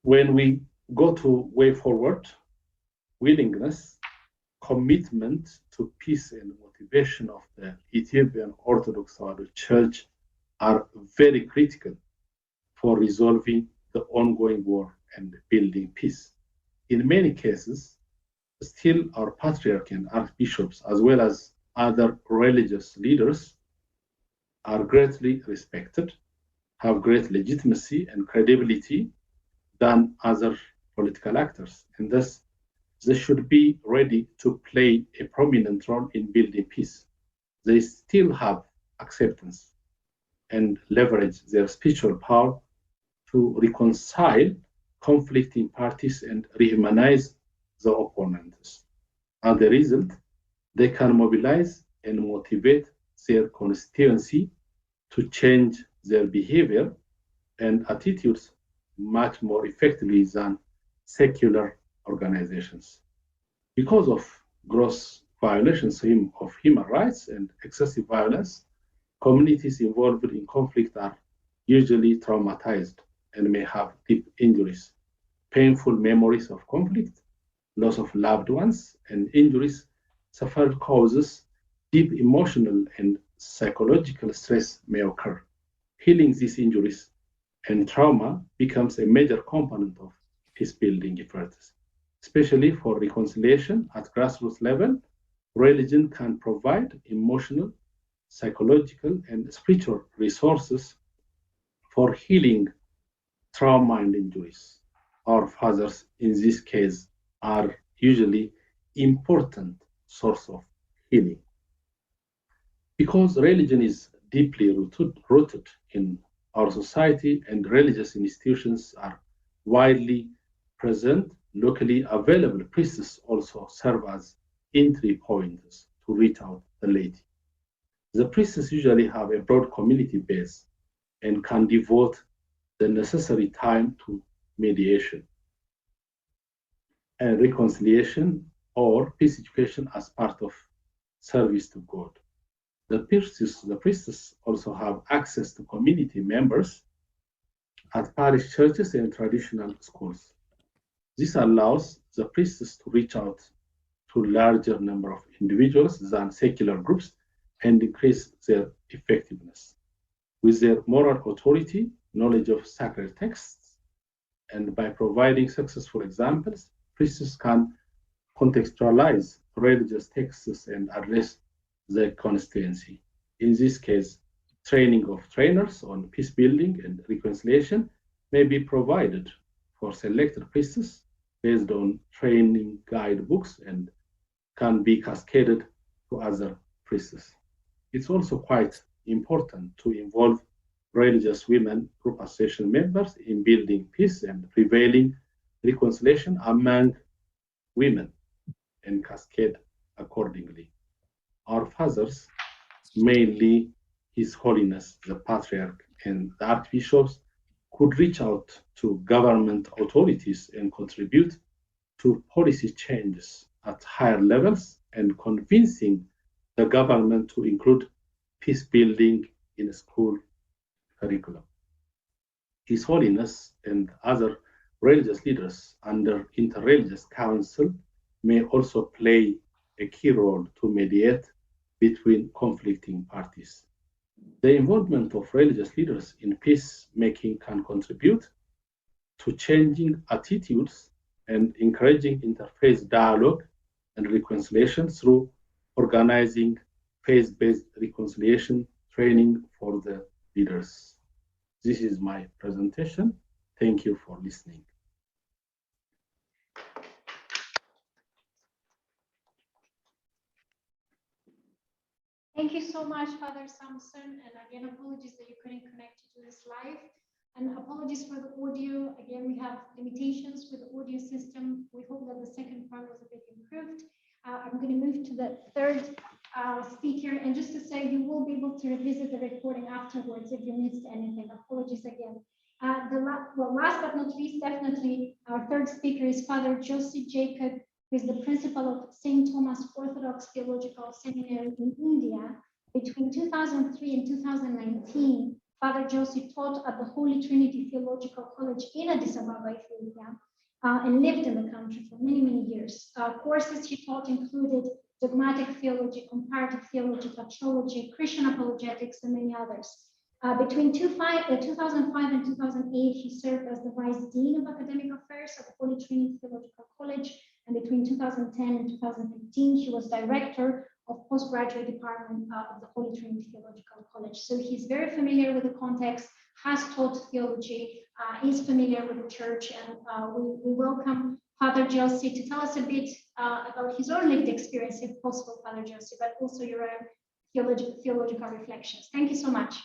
When we go to way forward, willingness, commitment to peace and motivation of the Ethiopian Orthodox Church are very critical for resolving the ongoing war and building peace. In many cases, still our patriarch and archbishops, as well as other religious leaders, are greatly respected, have great legitimacy and credibility than other political actors, and thus they should be ready to play a prominent role in building peace. They still have acceptance and leverage their spiritual power to reconcile conflicting parties and rehumanize the opponents. As a result, they can mobilize and motivate their constituency to change their behavior and attitudes much more effectively than secular organizations. Because of gross violations of human rights and excessive violence, communities involved in conflict are usually traumatized and may have deep injuries, painful memories of conflict, loss of loved ones, and injuries suffered causes deep emotional and psychological stress may occur. Healing these injuries and trauma becomes a major component of peace-building efforts. Especially for reconciliation at grassroots level, religion can provide emotional, psychological, and spiritual resources for healing trauma and injuries. Our fathers, in this case, are usually important source of healing. Because religion is deeply rooted in our society and religious institutions are widely present, locally available priests also serve as entry points to reach out the laity. The priests usually have a broad community base and can devote the necessary time to mediation and reconciliation or peace education as part of service to God. The priests also have access to community members at parish churches and traditional schools. This allows the priests to reach out to a larger number of individuals than secular groups and increase their effectiveness. With their moral authority, knowledge of sacred texts, and by providing successful examples, priests can contextualize religious texts and address the constituency. In this case, training of trainers on peace building and reconciliation may be provided for selected priests based on training guidebooks and can be cascaded to other priests. It's also quite important to involve religious women group association members in building peace and prevailing reconciliation among women and cascade accordingly. Our fathers, mainly His Holiness the Patriarch and the Archbishops, could reach out to government authorities and contribute to policy changes at higher levels and convincing the government to include peace building in school curriculum. His Holiness and other religious leaders under interreligious council may also play a key role to mediate between conflicting parties. The involvement of religious leaders in peacemaking can contribute to changing attitudes and encouraging interfaith dialogue and reconciliation through organizing faith-based reconciliation training for the leaders. This is my presentation. Thank you for listening. Thank you so much, Father Samson. And again, apologies that you couldn't connect to this live. And apologies for the audio. Again, we have limitations with the audio system. We hope that the second part was a bit improved. I'm going to move to the third speaker. And just to say, you will be able to revisit the recording afterwards if you missed anything. Apologies again. Last but not least, definitely, our third speaker is Father Joseph Jacob, who is the principal of St. Thomas Orthodox Theological Seminary in India. Between 2003 and 2019, Father Joseph taught at the Holy Trinity Theological College in Addis Ababa, Ethiopia, and lived in the country for many, many years. Courses he taught included dogmatic theology, comparative theology, patrology, Christian apologetics, and many others. Between 2005 and 2008, he served as the Vice Dean of Academic Affairs at the Holy Trinity Theological College, and between 2010 and 2015, he was Director of Postgraduate Department of the Holy Trinity Theological College. So he's very familiar with the context, has taught theology, is familiar with the church, and we welcome Father Josie to tell us a bit about his own lived experience, if possible, Father Josie, but also your own theological reflections. Thank you so much.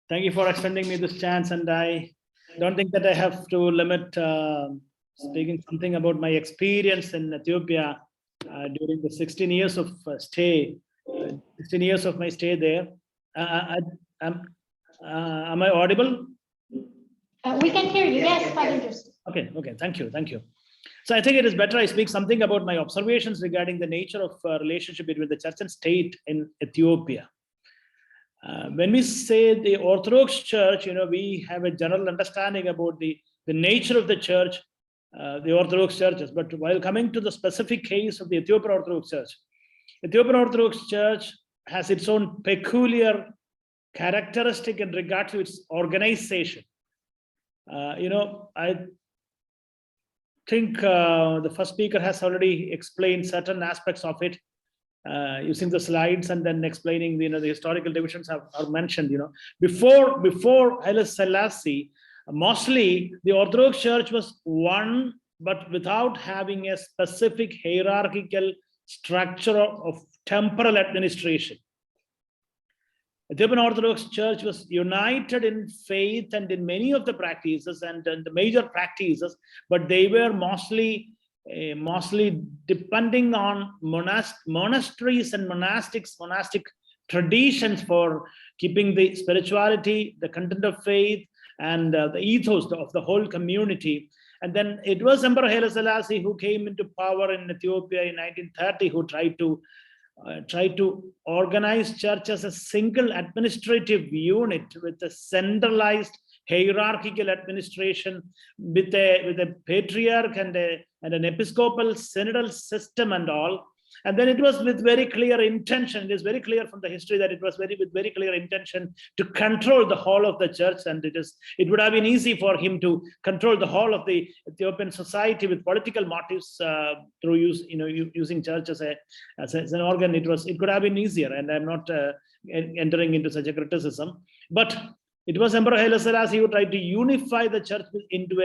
Thank you for extending me this chance, and I don't think that I have to limit speaking something about my experience in Ethiopia during the 16 years of stay, 16 years of my stay there. Am I audible? We can hear you, yes, Father Joseph. Okay, thank you. So I think it is better I speak something about my observations regarding the nature of relationship between the church and state in Ethiopia. When we say the Orthodox Church, we have a general understanding about the nature of the church, the Orthodox churches. But while coming to the specific case of the Ethiopian Orthodox Church has its own peculiar characteristic in regard to its organization. I think the first speaker has already explained certain aspects of it using the slides, and then explaining the historical divisions are mentioned. Before Haile Selassie, mostly the Orthodox Church was one, but without having a specific hierarchical structure of temporal administration. Ethiopian Orthodox Church was united in faith and in many of the practices and the major practices, but they were mostly depending on monasteries and monastic traditions for keeping the spirituality, the content of faith, and the ethos of the whole community. And then it was Emperor Haile Selassie who came into power in Ethiopia in 1930, who tried to organize church as a single administrative unit with a centralized hierarchical administration with a patriarch and an episcopal synodal system and all. And then it was with very clear intention. It is very clear from the history that it was with very clear intention to control the whole of the church. And it would have been easy for him to control the whole of the Ethiopian society with political motives through using church as an organ. It could have been easier. And I'm not entering into such a criticism. But it was Emperor Haile Selassie who tried to unify the church into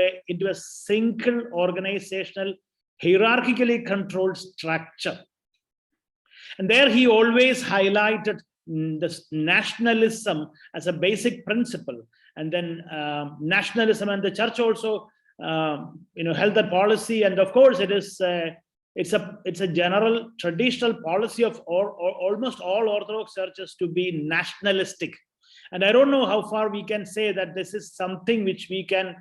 a single organizational, hierarchically controlled structure. And there he always highlighted this nationalism as a basic principle. And then nationalism, and the church also held that policy. And of course, it's a general traditional policy of almost all Orthodox churches to be nationalistic. And I don't know how far we can say that this is something which we can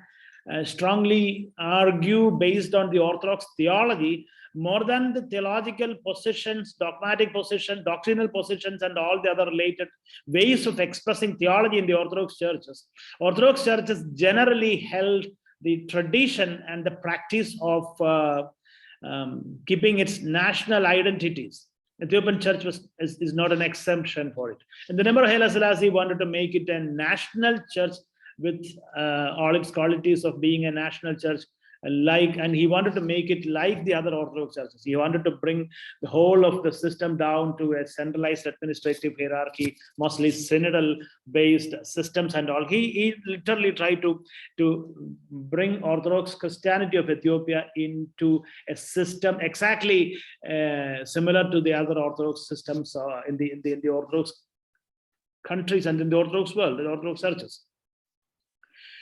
strongly argue based on the Orthodox theology, more than the theological positions, dogmatic positions, doctrinal positions, and all the other related ways of expressing theology in the Orthodox churches. Orthodox churches generally held the tradition and the practice of keeping its national identities. Ethiopian church is not an exemption for it. And the Emperor Haile Selassie wanted to make it a national church with all its qualities of being a national church, and he wanted to make it like the other Orthodox churches. He wanted to bring the whole of the system down to a centralized administrative hierarchy, mostly synodal-based systems and all. He literally tried to bring Orthodox Christianity of Ethiopia into a system exactly similar to the other Orthodox systems in the Orthodox countries and in the Orthodox world, the Orthodox churches.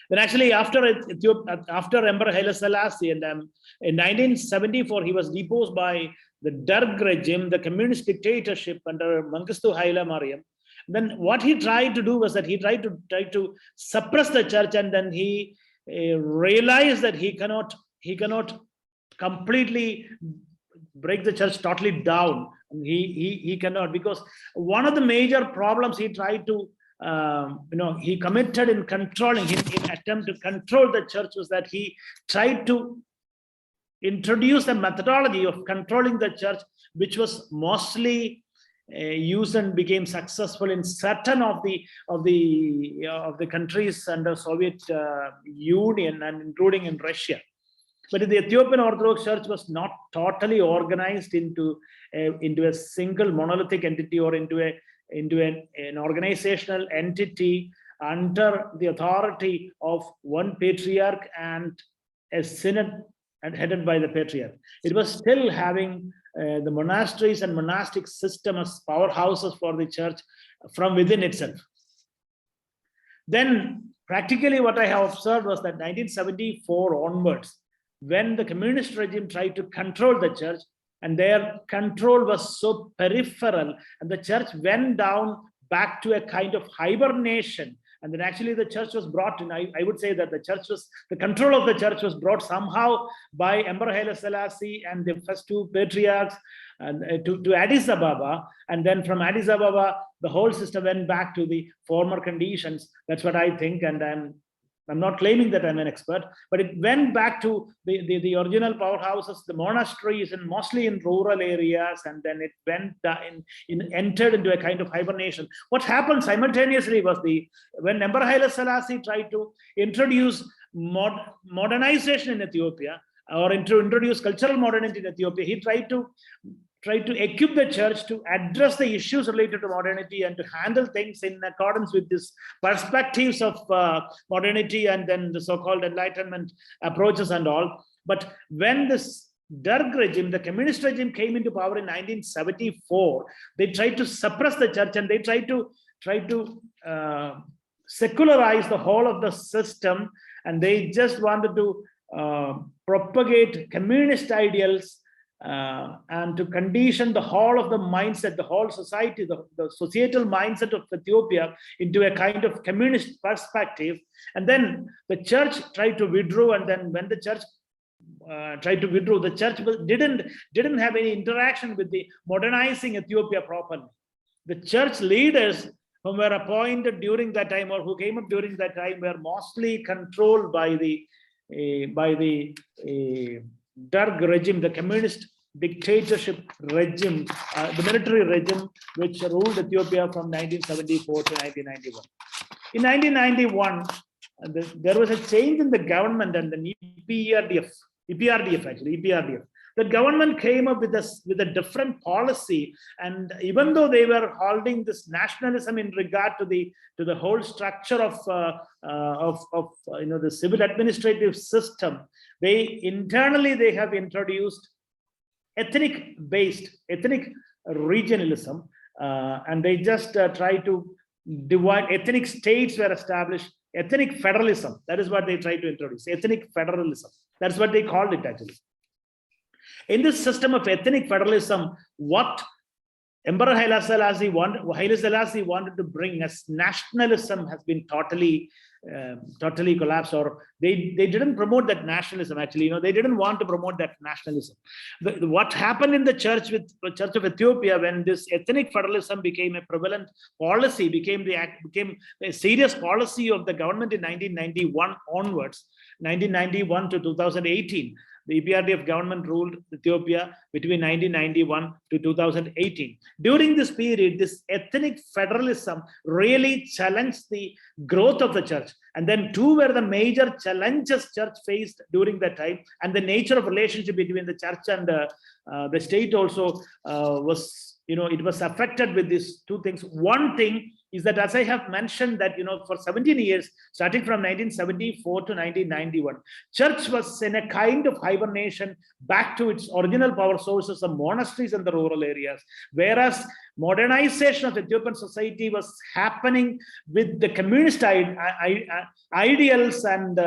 Then actually after Emperor Haile Selassie, and in 1974, he was deposed by the Derg regime, the communist dictatorship under Mengistu Haile Mariam. Then what he tried to do was that he tried to suppress the church, and then he realized that he cannot completely break the church totally down. He cannot, because one of the major problems he tried to he committed in controlling, in attempt to control the church, was that he tried to introduce a methodology of controlling the church, which was mostly used and became successful in certain of the countries under Soviet Union, and including in Russia. But the Ethiopian Orthodox Church was not totally organized into a single monolithic entity, or into an organizational entity under the authority of one patriarch and a synod headed by the patriarch. It was still having the monasteries and monastic system as powerhouses for the church from within itself. Then practically what I have observed was that 1974 onwards, when the communist regime tried to control the church, and their control was so peripheral, and the church went down back to a kind of hibernation. And then actually the church was brought in, I would say that the control of the church was brought somehow by Emperor Haile Selassie and the first two patriarchs to Addis Ababa. And then from Addis Ababa, the whole system went back to the former conditions. That's what I think. And I'm not claiming that I'm an expert, but it went back to the original powerhouses, the monasteries, and mostly in rural areas, and then it went entered into a kind of hibernation. What happened simultaneously was when Emperor Haile Selassie tried to introduce modernization in Ethiopia, or to introduce cultural modernity in Ethiopia, he tried to equip the church to address the issues related to modernity and to handle things in accordance with these perspectives of modernity and then the so-called Enlightenment approaches and all. But when this Derg regime, the communist regime, came into power in 1974, they tried to suppress the church, and they tried to secularize the whole of the system, and they just wanted to propagate communist ideals and to condition the whole of the mindset, the whole society, the societal mindset of Ethiopia into a kind of communist perspective. And then the church tried to withdraw, and then when the church tried to withdraw, the church didn't have any interaction with the modernizing Ethiopia properly. The church leaders who were appointed during that time or who came up during that time were mostly controlled by the Darg regime, the communist dictatorship regime, the military regime which ruled Ethiopia from 1974 to 1991. In 1991, there was a change in the government and the EPRDF. The government came up with a different policy, and even though they were holding this nationalism in regard to the whole structure of the civil administrative system, they have introduced ethnic regionalism, and they just try to divide. Ethnic states were established. Ethnic federalism, that is what they tried to introduce. Ethnic federalism, that's what they called it actually. In this system of ethnic federalism, what Emperor Haile Selassie wanted to bring as nationalism has been totally collapsed, or they didn't promote that nationalism actually. They didn't want to promote that nationalism. What happened in the church of Ethiopia when this ethnic federalism became a prevalent policy, became a serious policy of the government in 1991 onwards, 1991 to 2018. The EPRDF government ruled Ethiopia between 1991 to 2018. During this period, this ethnic federalism really challenged the growth of the church. And then two were the major challenges church faced during that time. And the nature of relationship between the church and the state also was, it was affected with these two things. One thing is that, as I have mentioned, that for 17 years, starting from 1974 to 1991, church was in a kind of hibernation back to its original power sources of monasteries in the rural areas, whereas modernization of Ethiopian society was happening with the communist ideals and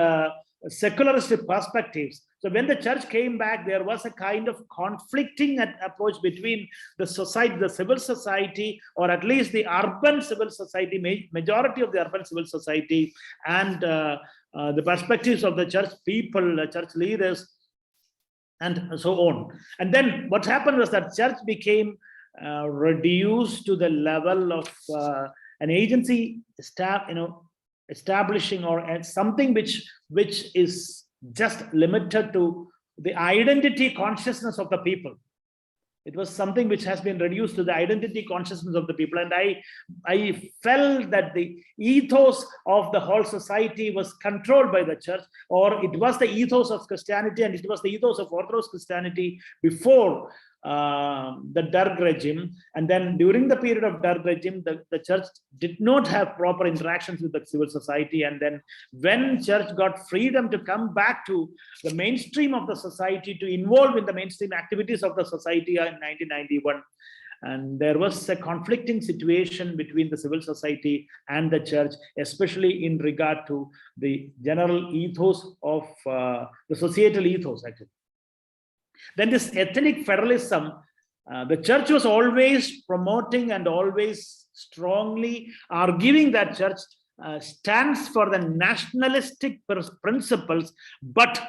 secularistic perspectives. So when the church came back, there was a kind of conflicting approach between the society, the civil society, or at least the urban civil society, majority of the urban civil society, and the perspectives of the church people, church leaders, and so on. And then what happened was that church became reduced to the level of an agency staff, establishing or something which is just limited to the identity consciousness of the people. It was something which has been reduced to the identity consciousness of the people. And I felt that the ethos of the whole society was controlled by the church, or it was the ethos of Christianity and it was the ethos of Orthodox Christianity before the Darg regime. And then during the period of Darg regime, the church did not have proper interactions with the civil society. And then when church got freedom to come back to the mainstream of the society, to involve in the mainstream activities of the society in 1991, and there was a conflicting situation between the civil society and the church, especially in regard to the general ethos of the societal ethos actually. Then this ethnic federalism, the church was always promoting and always strongly arguing that church stands for the nationalistic principles, but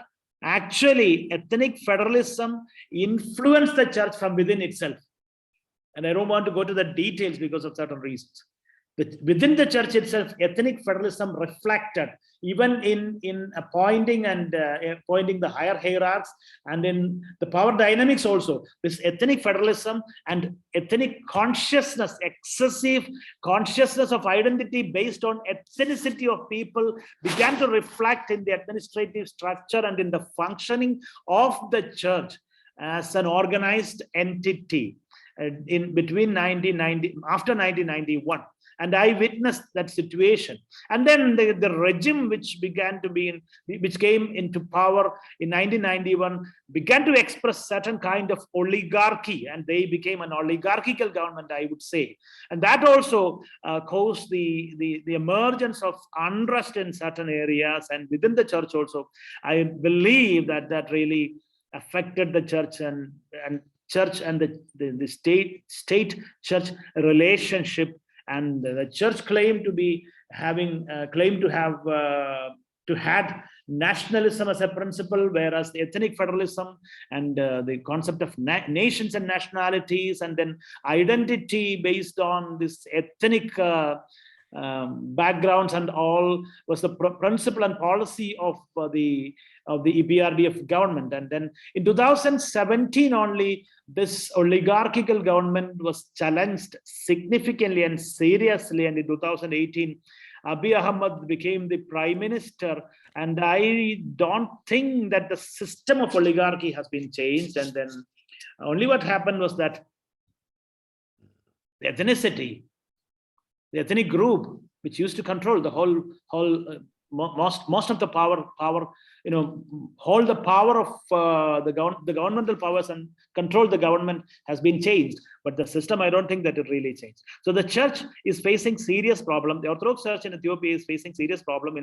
actually ethnic federalism influenced the church from within itself. And I don't want to go to the details because of certain reasons. Within the church itself, ethnic federalism reflected even in appointing the higher hierarchs, and in the power dynamics also. This ethnic federalism and ethnic consciousness, excessive consciousness of identity based on ethnicity of people, began to reflect in the administrative structure and in the functioning of the church as an organized entity in between 1990 after 1991. And I witnessed that situation. And then the regime which came into power in 1991 began to express certain kind of oligarchy, and they became an oligarchical government, I would say. And that also caused the emergence of unrest in certain areas and within the church also. I believe that really affected the church and church and the state church relationship. And the church claimed to be had nationalism as a principle, whereas the ethnic federalism and the concept of nations and nationalities, and then identity based on this ethnic backgrounds and all, was the principle and policy of the EPRDF government. And then in 2017 only, this oligarchical government was challenged significantly and seriously, and in 2018 Abiy Ahmed became the prime minister, and I don't think that the system of oligarchy has been changed. And then only what happened was that the ethnicity, the ethnic group, which used to control the whole most of the power, hold the power of the governmental powers and control the government, has been changed. But the system, I don't think that it really changed. So the church is facing serious problem. The Orthodox Church in Ethiopia is facing serious problem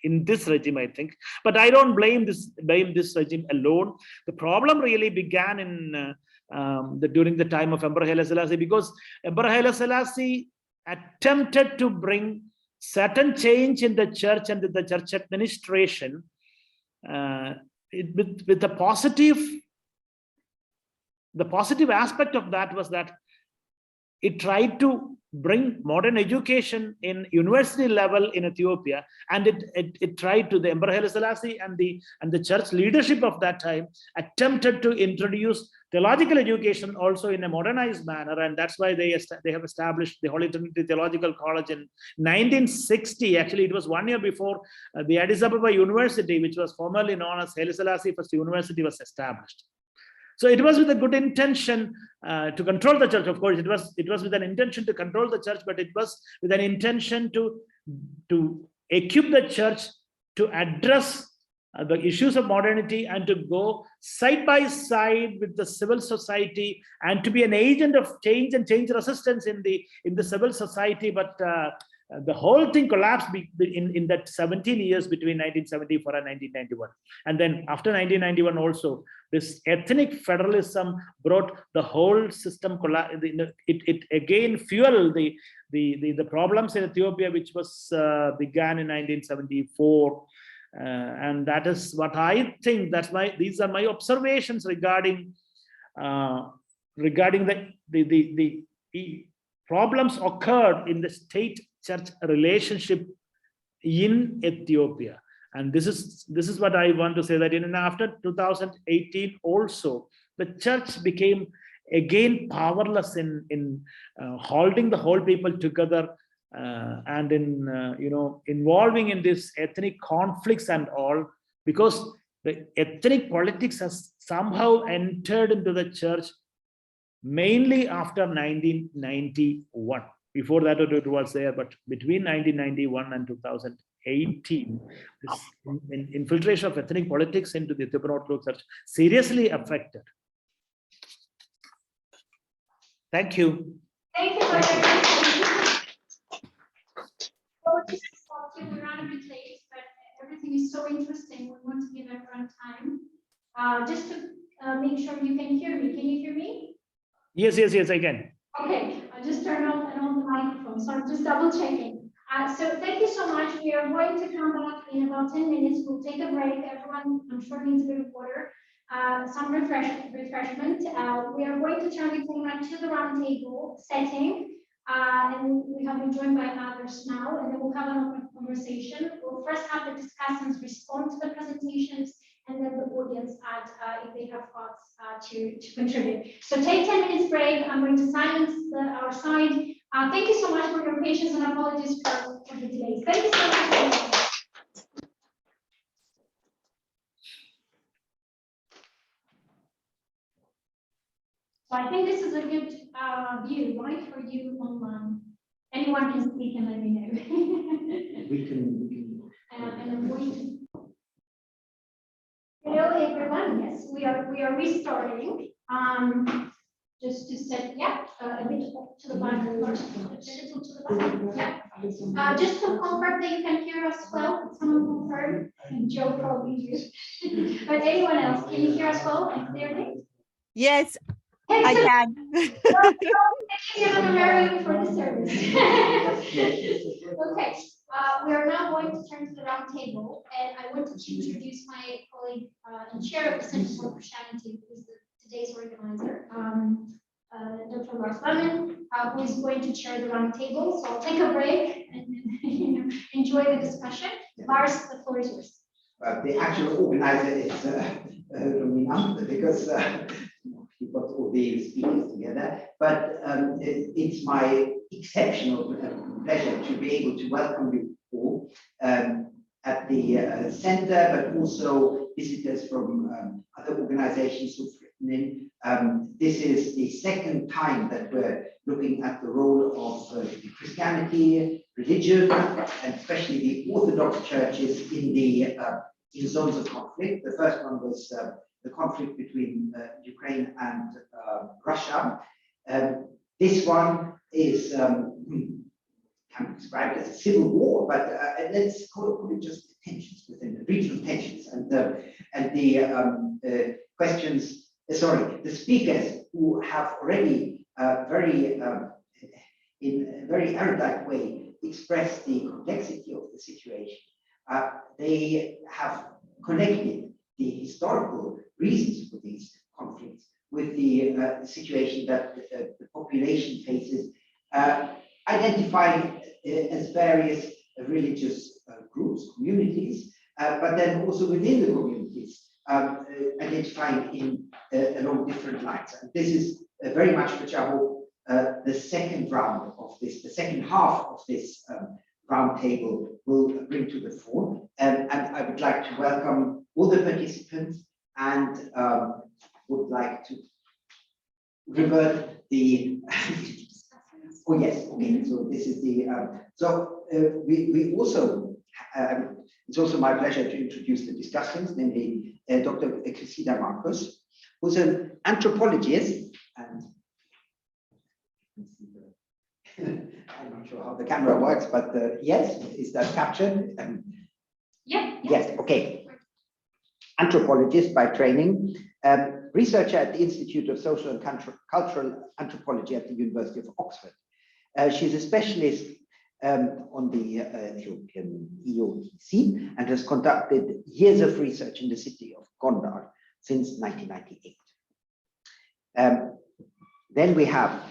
in this regime, I think. But I don't blame this regime alone. The problem really began in during the time of Emperor Haile Selassie, because Emperor Haile Selassie attempted to bring certain change in the church and the church administration with the positive aspect of that was that it tried to bring modern education in university level in Ethiopia, and it tried to, the Emperor Haile Selassie and the church leadership of that time attempted to introduce theological education also in a modernized manner, and that's why they have established the Holy Trinity Theological College in 1960. Actually, it was 1 year before the Addis Ababa University, which was formerly known as Haile Selassie First University, was established. So it was with a good intention to control the church. Of course, it was with an intention to control the church, but it was with an intention to equip the church to address the issues of modernity and to go side by side with the civil society and to be an agent of change and change resistance in the civil society. But the whole thing collapsed in that 17 years between 1974 and 1991. And then after 1991 also, this ethnic federalism brought the whole system collapse. It again fueled the problems in Ethiopia, which was began in 1974. And that is what I think. These are my observations regarding the problems occurred in the state-church relationship in Ethiopia. And this is what I want to say, that after 2018 also, the church became again powerless in holding the whole people together and in involving in this ethnic conflicts and all, because the ethnic politics has somehow entered into the church mainly after 1991. Before that it was there, but between 1991 and 2018, this infiltration of ethnic politics into the Ethiopian Orthodox Church seriously affected. Thank you. Thank you, Brother. Well, just to stop you, we're running a bit late, but everything is so interesting. We want to give everyone time. Just to make sure you can hear me. Can you hear me? Yes, I can. Okay, I'll just turn on the microphone. So I'm just double checking. So thank you so much. We are going to come back in about 10 minutes. We'll take a break. Everyone, I'm sure, needs a bit of water, some refreshment. We are going to turn the camera to the round table setting. And we have been joined by others now, and then we'll have an open conversation. We'll first have the discussants respond to the presentations, and then the audience add if they have thoughts to contribute. So take 10 minutes break. I'm going to silence our side. Thank you so much for your patience, and apologies for the delays. Thank you so much. So I think this is a good view, right, for you online. Anyone can speak and let me know. we can. And I'm waiting. Hello everyone. Yes, we are restarting. Just to set, a bit to the back, a little to the back. Yeah. Just to confirm that you can hear us well. Someone confirm. Joe probably do. But anyone else, can you hear us well and clearly? Yes, I can. You're honorarium for the service. Okay, we are now going to turn to the round table, and I wanted to introduce my colleague and chair of the Center for Christianity, who is today's organizer, Dr. Lars Lemon, who is going to chair the round table. So I'll take a break and enjoy the discussion. Lars, the floor is yours. The actual organizer is Romina, because he got all the speakers together. But it's my exceptional pleasure to be able to welcome you all at the center, but also visitors from other organizations who've written in. This is the second time that we're looking at the role of Christianity, religion, and especially the Orthodox churches in the in zones of conflict. The first one was the conflict between Ukraine and Russia. This one is can be described as a civil war, but let's call it just tensions within the regional tensions and the questions. Sorry, the speakers who have already in a very erudite way expressed the complexity of the situation. They have connected the historical reasons for these conflicts with the situation that the population faces, identifying as various religious groups, communities, but then also within the communities, identifying along different lines. And this is very much which I hope the second round of this, the second half of this roundtable will bring to the fore. And I would like to welcome all the participants and would like to revert the oh yes, okay, so this is the we also it's also my pleasure to introduce the discussants, namely Dr. Cressida Marcus, who's an anthropologist, and I'm not sure how the camera works, but yes, is that captured? Yeah. Yes, okay. Anthropologist by training, researcher at the Institute of Social and Cultural Anthropology at the University of Oxford. She's a specialist on the Ethiopian EOTC and has conducted years of research in the city of Gondar since 1998. Then we have,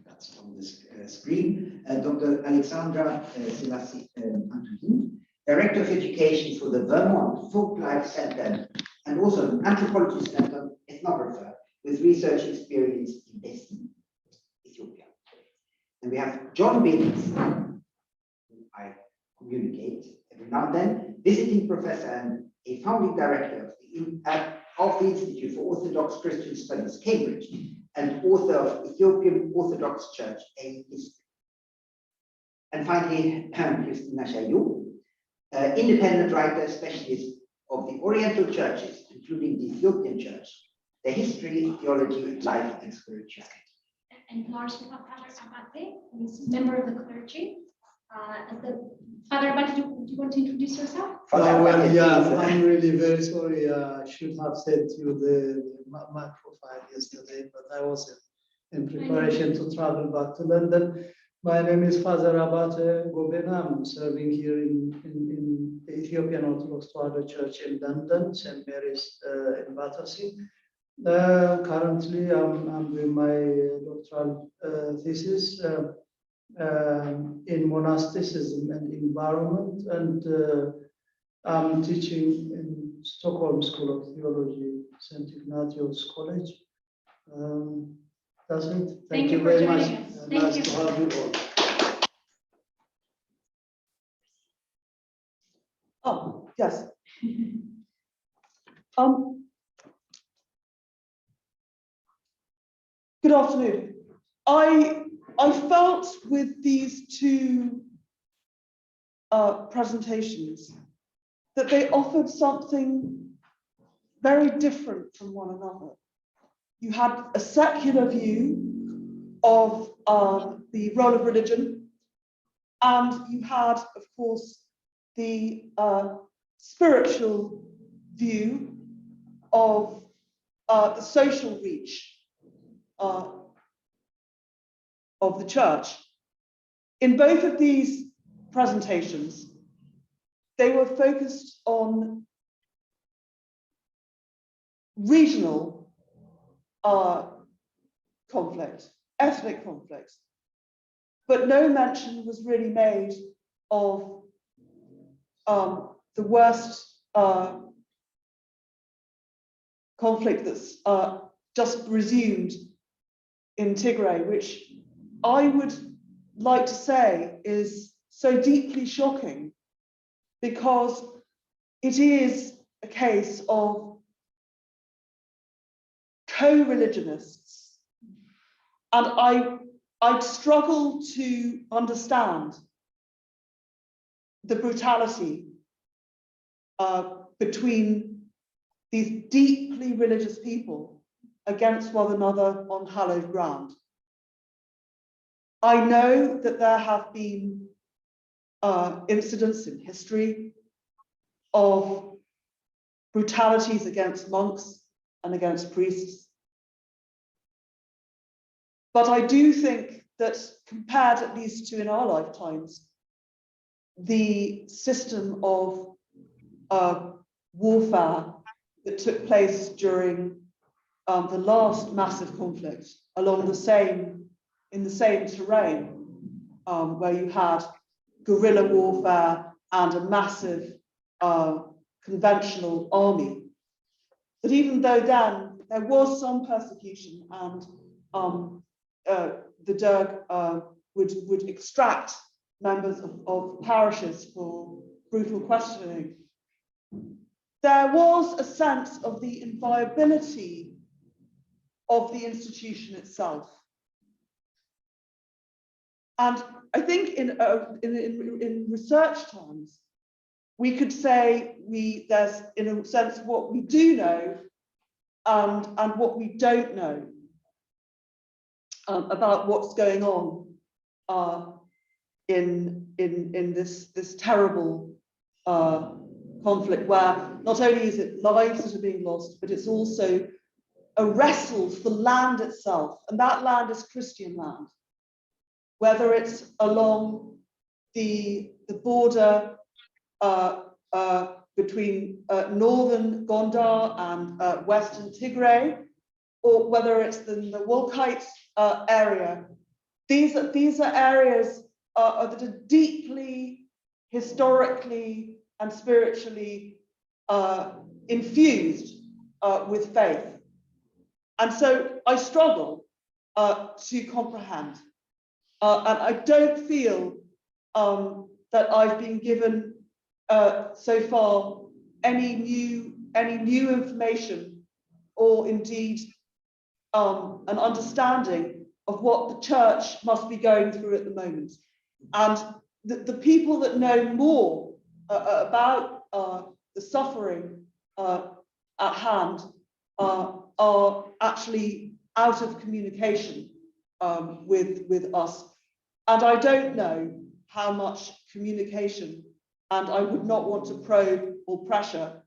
that's on the screen, Dr. Alexandra Selassie Antonin, Director of Education for the Vermont Folklife Center, and also an anthropologist and an ethnographer with research experience in Destiny, Ethiopia. And we have John Billings, who I communicate every now and then, visiting professor and a founding director of the Institute for Orthodox Christian Studies, Cambridge, and author of Ethiopian Orthodox Church, A History. And finally, Christina Shayu, independent writer, specialist of the Oriental churches, including the Ethiopian Church, their history, theology, life, and spirituality. And Lars Abate, who's a member of the clergy. Father Abate, do you want to introduce yourself? Well, yeah, I'm really very sorry. I should have sent you my profile yesterday, but I was in preparation to travel back to London. My name is Father Abate Gobena. I'm serving here in the Ethiopian Orthodox Tewahedo Church in London, St. Mary's in Battersea. Currently, I'm doing my doctoral thesis in monasticism and environment, and I'm teaching in Stockholm School of Theology, St. Ignatius College. That's it. Thank you very much. Nice to have you all. Oh, yes. Good afternoon. I felt with these two presentations that they offered something very different from one another. You had a secular view of the role of religion, and you had, of course, the spiritual view of the social reach of the church. In both of these presentations, they were focused on regional conflict, ethnic conflict, but no mention was really made of the worst conflict that's just resumed in Tigray, which I would like to say is so deeply shocking because it is a case of co-religionists, and I'd struggle to understand the brutality between these deeply religious people against one another on hallowed ground. I know that there have been incidents in history of brutalities against monks and against priests. But I do think that compared at least to in our lifetimes, the system of warfare that took place during the last massive conflict along in the same terrain, where you had guerrilla warfare and a massive conventional army. But even though then there was some persecution and the Derg would extract members of parishes for brutal questioning, there was a sense of the inviolability of the institution itself. And I think in research terms, we could say there's, in a sense, what we do know and what we don't know about what's going on in this terrible conflict, where not only is it lives that are being lost, but it's also a wrestle for land itself, and that land is Christian land. Whether it's along the border between northern Gondar and western Tigray, or whether it's in the Wolkite area, these are areas that are deeply historically and spiritually infused with faith. And so I struggle to comprehend. And I don't feel that I've been given so far any new information, or indeed an understanding of what the church must be going through at the moment. And the people that know more about the suffering at hand are actually out of communication with us. And I don't know how much communication, and I would not want to probe or pressure,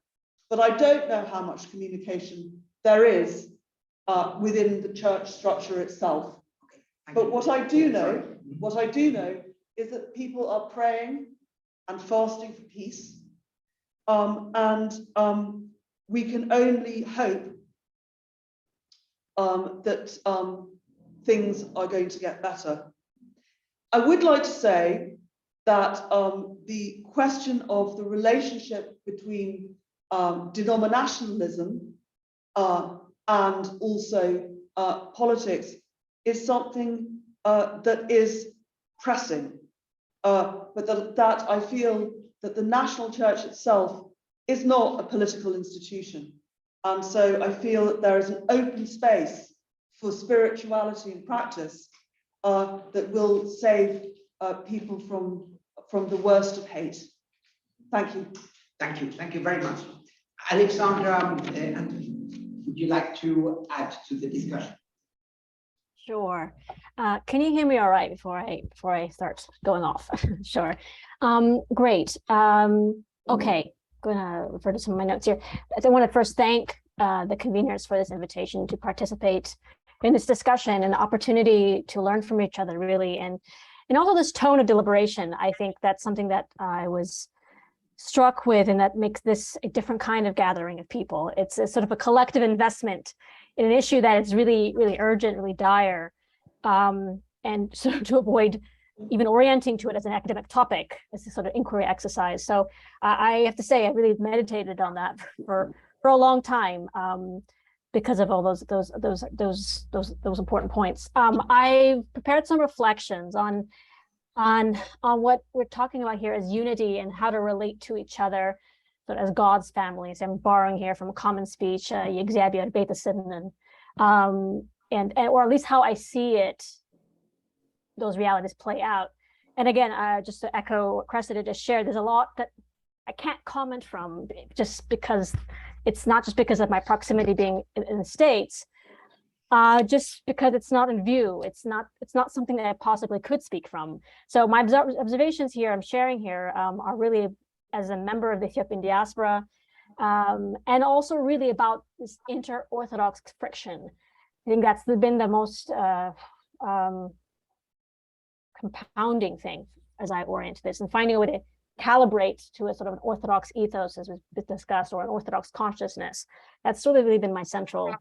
but I don't know how much communication there is within the church structure itself. But what I do know is that people are praying and fasting for peace, and we can only hope that things are going to get better. I would like to say that the question of the relationship between denominationalism and also politics is something that is pressing, but that I feel that the national church itself is not a political institution. And so I feel that there is an open space for spirituality and practice that will save people from the worst of hate. Thank you. Thank you very much. Alexandra, would you like to add to the discussion? Sure. Can you hear me all right before I start going off? Sure. Great. Okay, I'm gonna refer to some of my notes here. I want to first thank the conveners for this invitation to participate in this discussion, an opportunity to learn from each other, really, and also this tone of deliberation. I think that's something that I was struck with, and that makes this a different kind of gathering of people. It's a sort of a collective investment in an issue that is really, really urgent, really dire, and so to avoid even orienting to it as an academic topic, as a sort of inquiry exercise. So I have to say, I really meditated on that for a long time, because of all those important points. I prepared some reflections on what we're talking about here as unity and how to relate to each other, sort of as God's families. I'm borrowing here from a common speech, Yexabia Beta Sinan, and or at least how I see it, those realities play out. And again, just to echo what Cressida just shared, there's a lot that I can't comment from, just because it's not just because of my proximity being in the States, just because it's not in view. It's not something that I possibly could speak from. So my observations here, I'm sharing here, are really as a member of the Ethiopian diaspora, and also really about this inter-Orthodox friction. I think that's been the most compounding thing as I orient this, and finding a way to calibrate to a sort of an Orthodox ethos, as we've discussed, or an Orthodox consciousness. That's sort of really been my central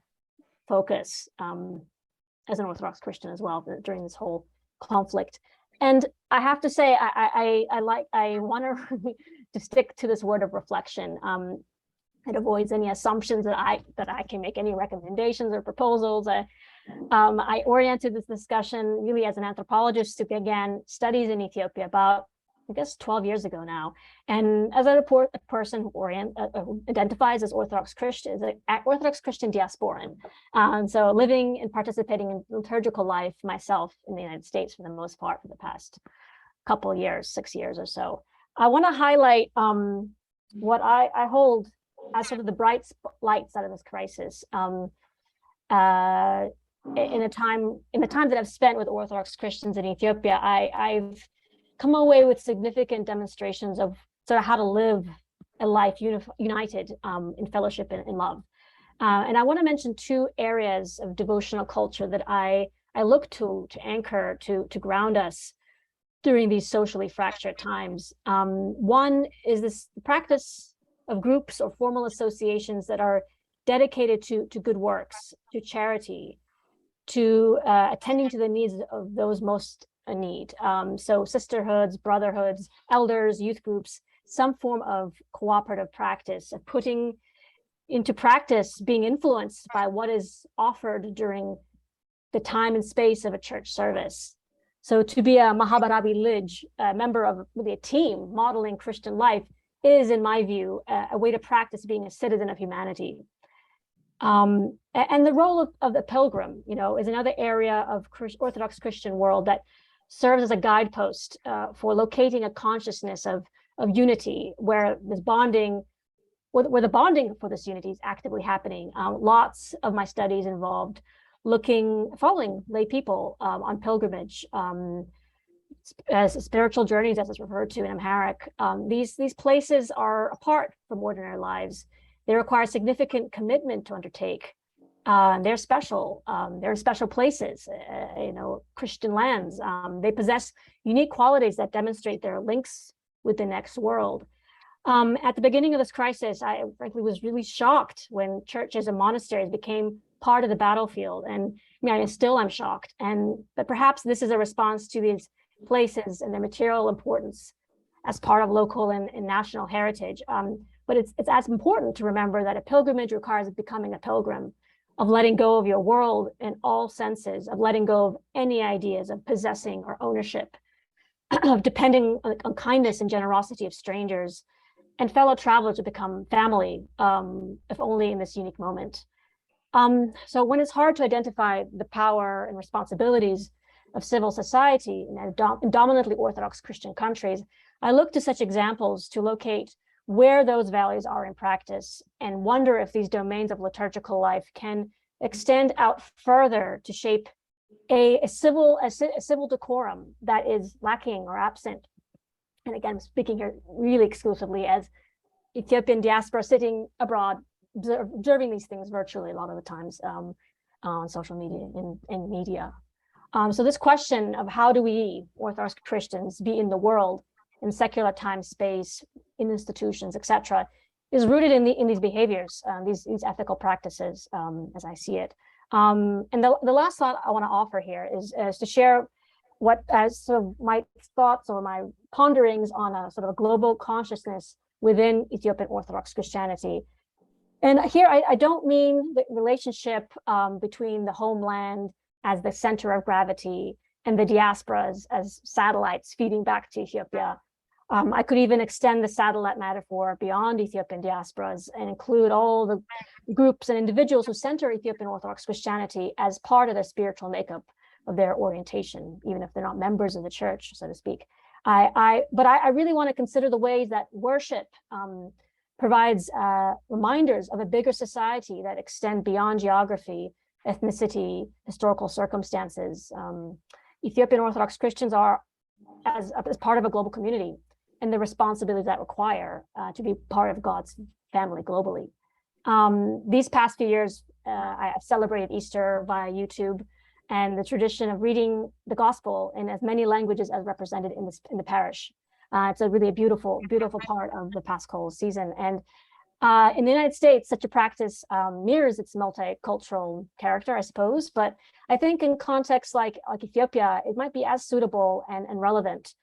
focus as an Orthodox Christian as well during this whole conflict. And I have to say, I want to stick to this word of reflection. It avoids any assumptions that I can make any recommendations or proposals. I oriented this discussion really as an anthropologist who began studies in Ethiopia about, I guess, 12 years ago now, and as a person who identifies as Orthodox Christian, as an Orthodox Christian diasporan, so living and participating in liturgical life myself in the United States for the most part for the past couple of years, 6 years or so. I want to highlight what I hold as sort of the bright lights out of this crisis. In the time that I've spent with Orthodox Christians in Ethiopia, I've come away with significant demonstrations of sort of how to live a life united in fellowship and in love. And I want to mention two areas of devotional culture that I look to anchor, to ground us during these socially fractured times. One is this practice of groups or formal associations that are dedicated to good works, to charity, to attending to the needs of those most in need. So sisterhoods, brotherhoods, elders, youth groups, some form of cooperative practice of putting into practice, being influenced by what is offered during the time and space of a church service. So to be a Mahabarabi Lij, a member of really a team modeling Christian life, is, in my view, a way to practice being a citizen of humanity. And the role of the pilgrim, is another area of Orthodox Christian world that serves as a guidepost for locating a consciousness of unity, where this bonding, where the bonding for this unity is actively happening. Lots of my studies involved following lay people on pilgrimage, as spiritual journeys, as it's referred to in Amharic. These places are apart from ordinary lives. They require significant commitment to undertake. They're special. They're special places, Christian lands. They possess unique qualities that demonstrate their links with the next world. At the beginning of this crisis, I frankly was really shocked when churches and monasteries became part of the battlefield. And I'm shocked. But perhaps this is a response to these places and their material importance as part of local and national heritage. But it's as important to remember that a pilgrimage requires becoming a pilgrim, of letting go of your world in all senses, of letting go of any ideas of possessing or ownership, of depending on kindness and generosity of strangers and fellow travelers to become family, if only in this unique moment. So when it's hard to identify the power and responsibilities of civil society in dominantly Orthodox Christian countries, I look to such examples to locate where those values are in practice and wonder if these domains of liturgical life can extend out further to shape a civil decorum that is lacking or absent. And again, I'm speaking here really exclusively as Ethiopian diaspora sitting abroad observing these things virtually a lot of the times on social media and media. So this question of how do we Orthodox Christians be in the world, in secular time, space, in institutions, etc., is rooted in these behaviors, these ethical practices, as I see it. And the last thought I want to offer here is to share what as sort of my thoughts or my ponderings on a sort of a global consciousness within Ethiopian Orthodox Christianity. And here I don't mean the relationship between the homeland as the center of gravity and the diasporas as satellites feeding back to Ethiopia. I could even extend the satellite metaphor beyond Ethiopian diasporas and include all the groups and individuals who center Ethiopian Orthodox Christianity as part of the spiritual makeup of their orientation, even if they're not members of the church, so to speak. But I really want to consider the ways that worship provides reminders of a bigger society that extend beyond geography, ethnicity, historical circumstances. Ethiopian Orthodox Christians are as part of a global community, and the responsibilities that require to be part of God's family globally. These past few years, I've celebrated Easter via YouTube, and the tradition of reading the gospel in as many languages as represented in the parish. It's a really beautiful part of the Paschal season. And in the United States, such a practice mirrors its multicultural character, I suppose. But I think in contexts like Ethiopia, it might be as suitable and relevant.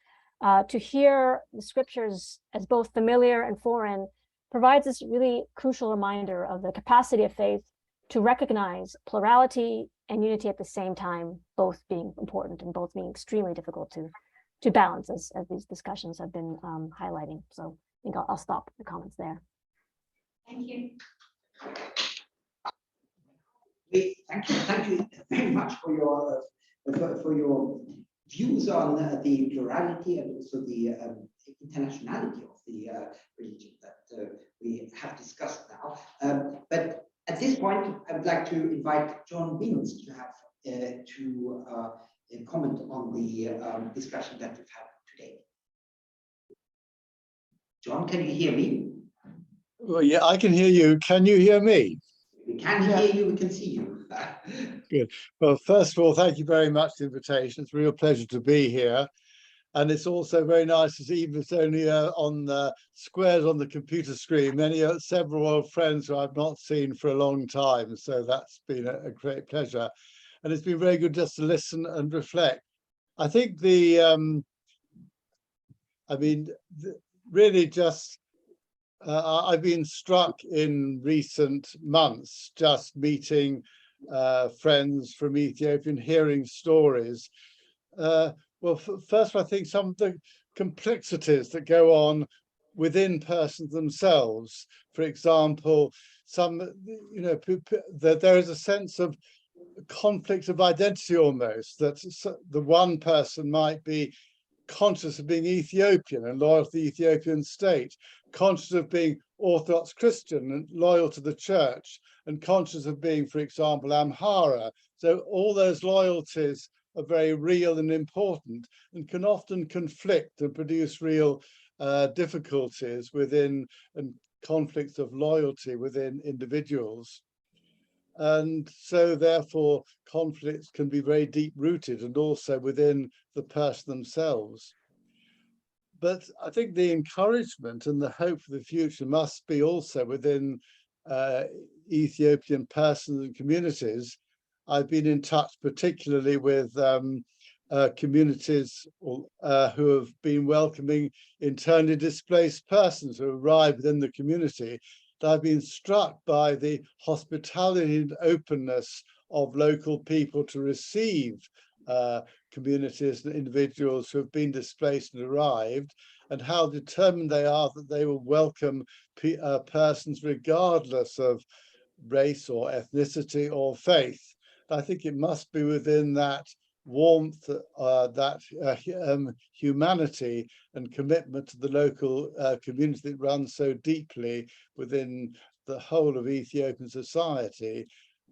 To hear the scriptures as both familiar and foreign provides this really crucial reminder of the capacity of faith to recognize plurality and unity at the same time, both being important and both being extremely difficult to balance, as these discussions have been highlighting. So I think I'll stop the comments there. Thank you. Thank you very much for your views on the plurality and also the internationality of the religion that we have discussed now. But at this point, I would like to invite John Binns to have comment on the discussion that we've had today. John, can you hear me? Well, yeah, I can hear you. Can you hear me? We can hear you, we can see you. Good. Well, first of all, thank you very much for the invitation. It's a real pleasure to be here. And it's also very nice to see, even if it's only on the squares on the computer screen, several old friends who I've not seen for a long time. So that's been a great pleasure. And it's been very good just to listen and reflect. I think really just, I've been struck in recent months just meeting friends from Ethiopia and hearing stories. Well, first, I think some of the complexities that go on within persons themselves. For example, that there is a sense of conflict of identity almost, that the one person might be conscious of being Ethiopian and loyal to the Ethiopian state, conscious of being Orthodox Christian and loyal to the church, and conscious of being, for example, Amhara. So all those loyalties are very real and important and can often conflict and produce real difficulties within and conflicts of loyalty within individuals. And so therefore conflicts can be very deep rooted and also within the person themselves. But I think the encouragement and the hope for the future must be also within Ethiopian persons and communities. I've been in touch particularly with communities who have been welcoming internally displaced persons who arrive within the community. I've been struck by the hospitality and openness of local people to receive communities and individuals who have been displaced and arrived, and how determined they are that they will welcome persons regardless of race or ethnicity or faith. I think it must be within that warmth, humanity and commitment to the local community that runs so deeply within the whole of Ethiopian society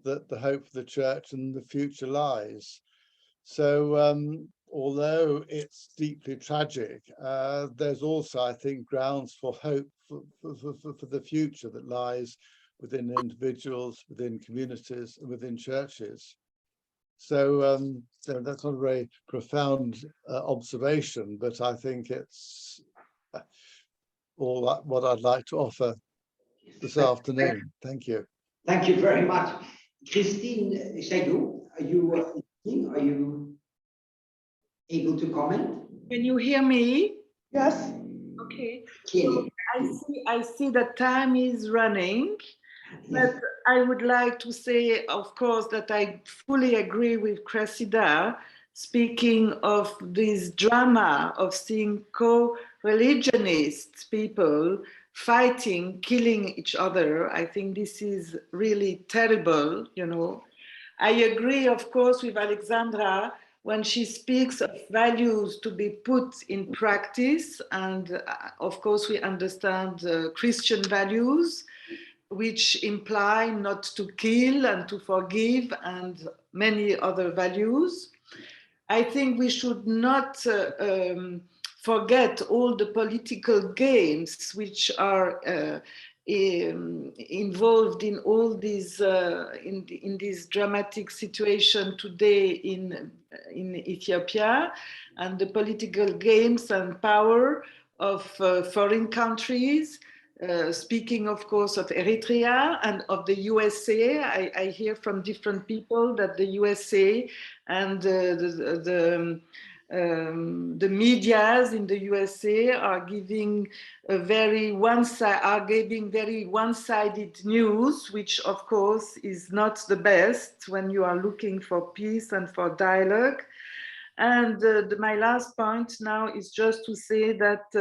that the hope for the church and the future lies. So although it's deeply tragic, there's also, I think, grounds for hope for the future that lies within individuals, within communities, and within churches. So, so that's not a very profound observation, but I think it's all that, what I'd like to offer this afternoon. Thank you. Thank you very much. Christine Shadow, are you able to comment? Can you hear me? Yes. Okay. Clearly. I see that time is running, but I would like to say, of course, that I fully agree with Cressida, speaking of this drama of seeing co-religionist people fighting, killing each other. I think this is really terrible, you know. I agree, of course, with Alexandra when she speaks of values to be put in practice. And of course, we understand Christian values, which imply not to kill and to forgive and many other values. I think we should not forget all the political games which are involved in all these in this dramatic situation today in Ethiopia, and the political games and power of foreign countries. Speaking, of course, of Eritrea and of the USA, I hear from different people that the USA and the medias in the USA are giving very one-sided news, which of course is not the best when you are looking for peace and for dialogue. And my last point now is just to say that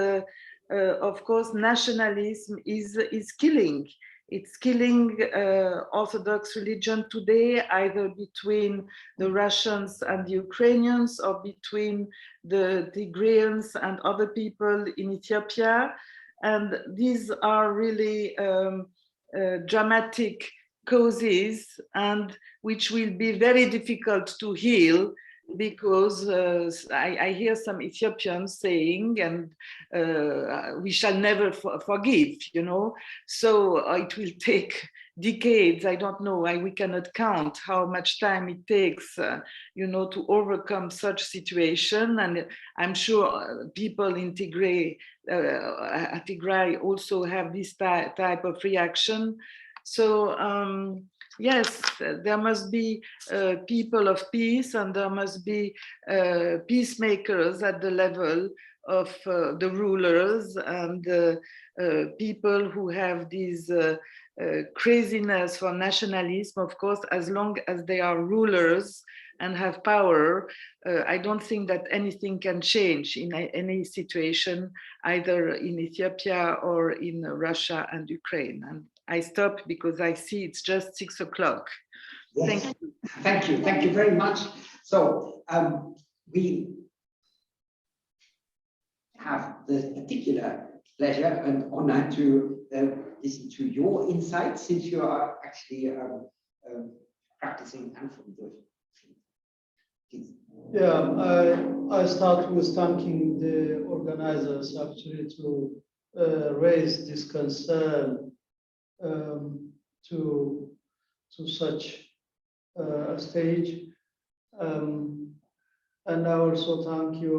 of course nationalism is killing. It's killing Orthodox religion today, either between the Russians and the Ukrainians or between the Tigrayans and other people in Ethiopia. And these are really dramatic causes, and which will be very difficult to heal, because I hear some Ethiopians saying, and we shall never forgive, you know. So it will take decades. I don't know. We cannot count how much time it takes, you know, to overcome such situation. And I'm sure people in Tigray also have this type of reaction. So yes, there must be people of peace, and there must be peacemakers at the level of the rulers and people who have this craziness for nationalism. Of course, as long as they are rulers and have power, I don't think that anything can change in any situation, either in Ethiopia or in Russia and Ukraine. And I stop because I see it's just 6 o'clock. Yes. Thank you very much. So we have the particular pleasure and honor to listen to your insights, since you are actually practicing and from the. Yeah, I start with thanking the organizers actually to raise this concern to such a stage, and I also thank you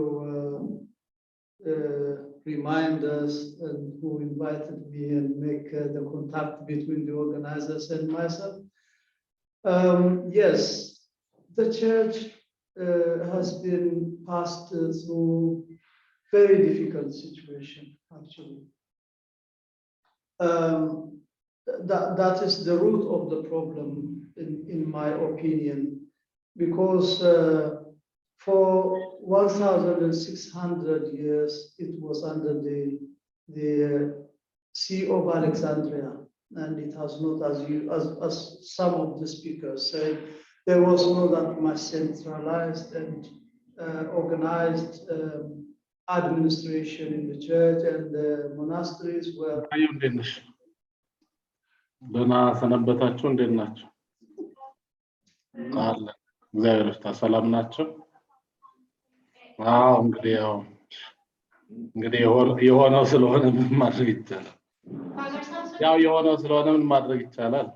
reminders and who invited me and make the contact between the organizers and myself. Yes, the church has been passed through very difficult situation, actually. That is the root of the problem, in my opinion, because for 1,600 years it was under the See of Alexandria, and it has not, as some of the speakers said, there was not that much centralized and organized administration in the church, and the monasteries were. ደህና ሰነበታችሁ? እንዴት ናቸው? አለ እግዚአብሔር ይመስገን። ሰላም ናቸው? አዎ እንግዲህ የሆነው ስለሆነ ምን ማድረግ ይቻላል? Fathers, ያው የሆነ ስለሆነ ምን ማድረግ ይቻላል?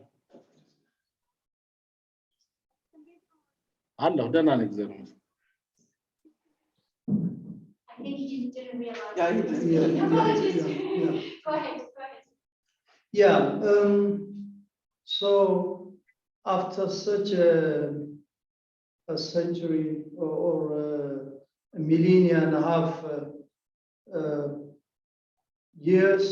አለሁ ደህና ነኝ እግዚአብሔር ይመስገን። I think he just didn't realize. Yeah, he didn't. Apologies. yeah. Go ahead, go ahead. Yeah, so after such a century or a millennia and a half years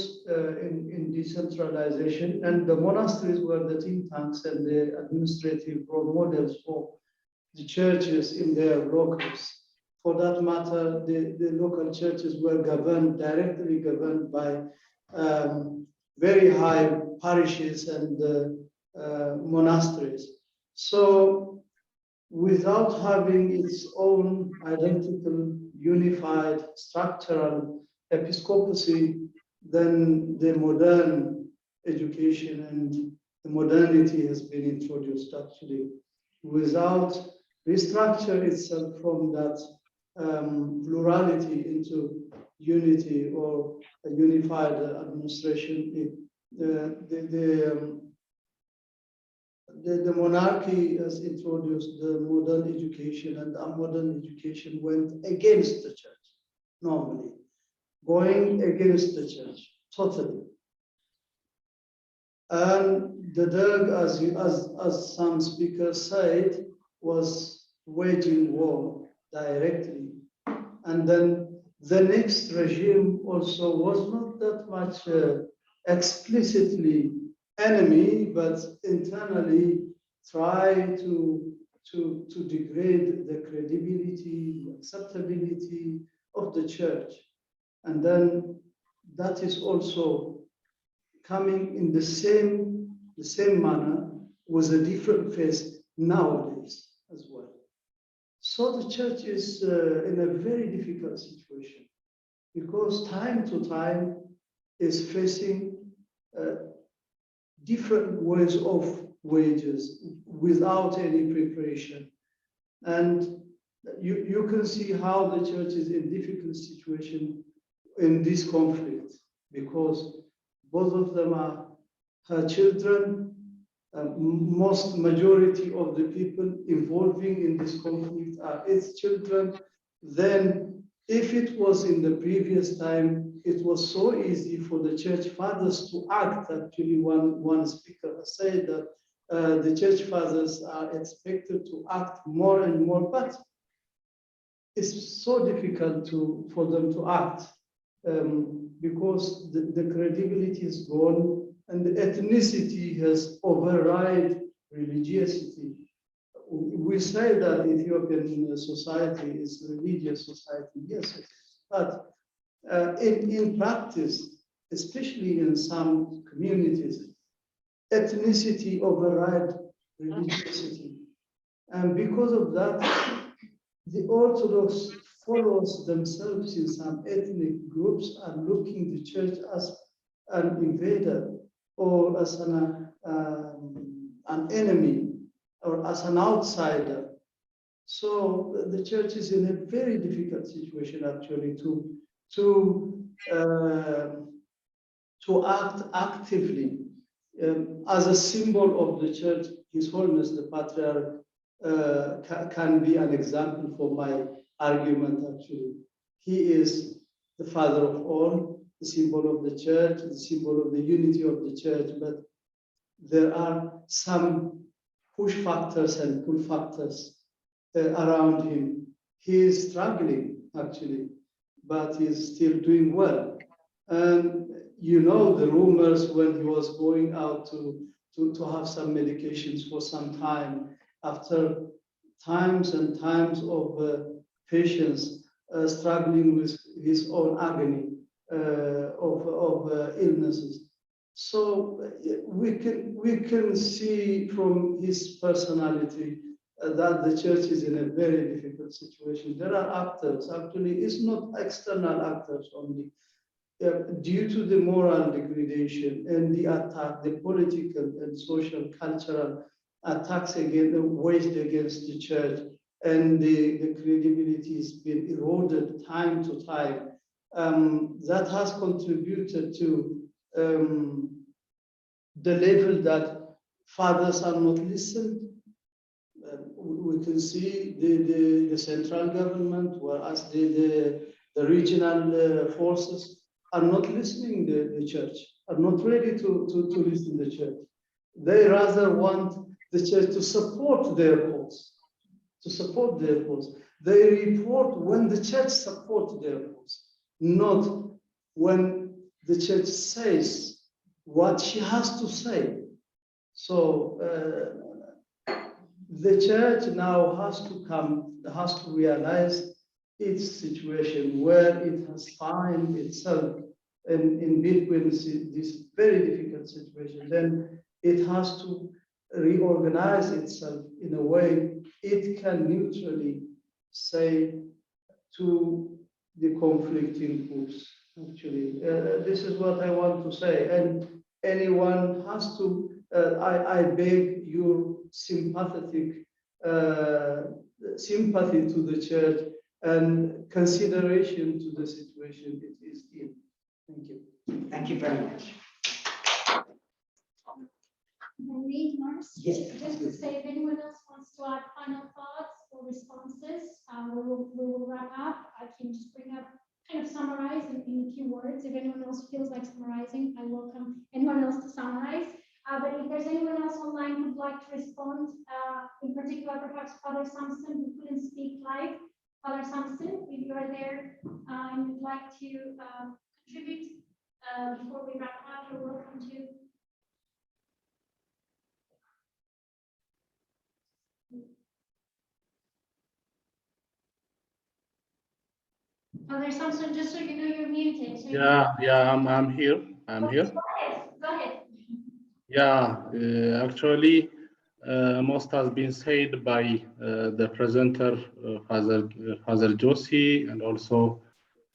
in decentralization, and the monasteries were the think tanks and the administrative role models for the churches in their locals. For that matter, the local churches were directly governed by very high parishes and monasteries. So without having its own identical, unified, structural episcopacy, then the modern education and the modernity has been introduced actually. Without restructure itself from that plurality into unity or a unified administration, the monarchy has introduced the modern education, and the modern education went against the church, normally, going against the church, totally. And the Derg, as some speakers said, was waging war directly. And then the next regime also was not that much explicitly enemy, but internally try to degrade the credibility, acceptability of the church. And then that is also coming in the same manner with a different face nowadays as well. So the church is in a very difficult situation because time to time is facing different ways of wages without any preparation. And you can see how the church is in difficult situation in this conflict because both of them are her children. Most majority of the people involving in this conflict are its children. Then if it was in the previous time, it was so easy for the church fathers to act. Actually, one speaker said that the church fathers are expected to act more and more, but it's so difficult for them to act because the credibility is gone and the ethnicity has override religiosity. We say that Ethiopian society is a religious society, yes, but in practice, especially in some communities, ethnicity override religiosity. And because of that, the Orthodox followers themselves in some ethnic groups are looking the church as an invader or as an enemy or as an outsider. So the church is in a very difficult situation actually to act actively as a symbol of the church. His Holiness the Patriarch can be an example for my argument actually. He is the father of all, the symbol of the church, the symbol of the unity of the church, but there are some push factors and pull factors around him. He is struggling actually, but he's still doing well. And you know the rumors when he was going out to have some medications for some time, after times and times of patients struggling with his own agony of illnesses. So we can see from his personality that the church is in a very difficult situation. There are actors, actually, it's not external actors only. Due to the moral degradation and the attack, the political and social, cultural attacks waged against the church, and the credibility has been eroded time to time. That has contributed to the level that fathers are not listened. We can see the central government, whereas the regional forces are not listening the church, are not ready to listen the church. They rather want the church to support their cause, They report when the church supports their cause, not when the church says what she has to say. So the church now has to realize its situation, where it has found itself in between this very difficult situation. Then it has to reorganize itself in a way it can neutrally say to the conflicting groups. Actually, this is what I want to say. And anyone has to, I beg your sympathy to the church and consideration to the situation it is in. Thank you. Thank you very much. Yes. Just to say, if anyone else wants to add final thoughts or responses, we will wrap up. I can just bring up, kind of summarize in a few words. If anyone else feels like summarizing, I welcome anyone else to summarize. But if there's anyone else online who'd like to respond, in particular, perhaps Father Samson, who couldn't speak live. Father Samson, if you are there and would like to contribute before we wrap up, you're welcome to. Father Samson, just so you know, you're muted. So I'm here. I'm here. Go ahead. Yeah, actually, most has been said by the presenter, Father Josie, and also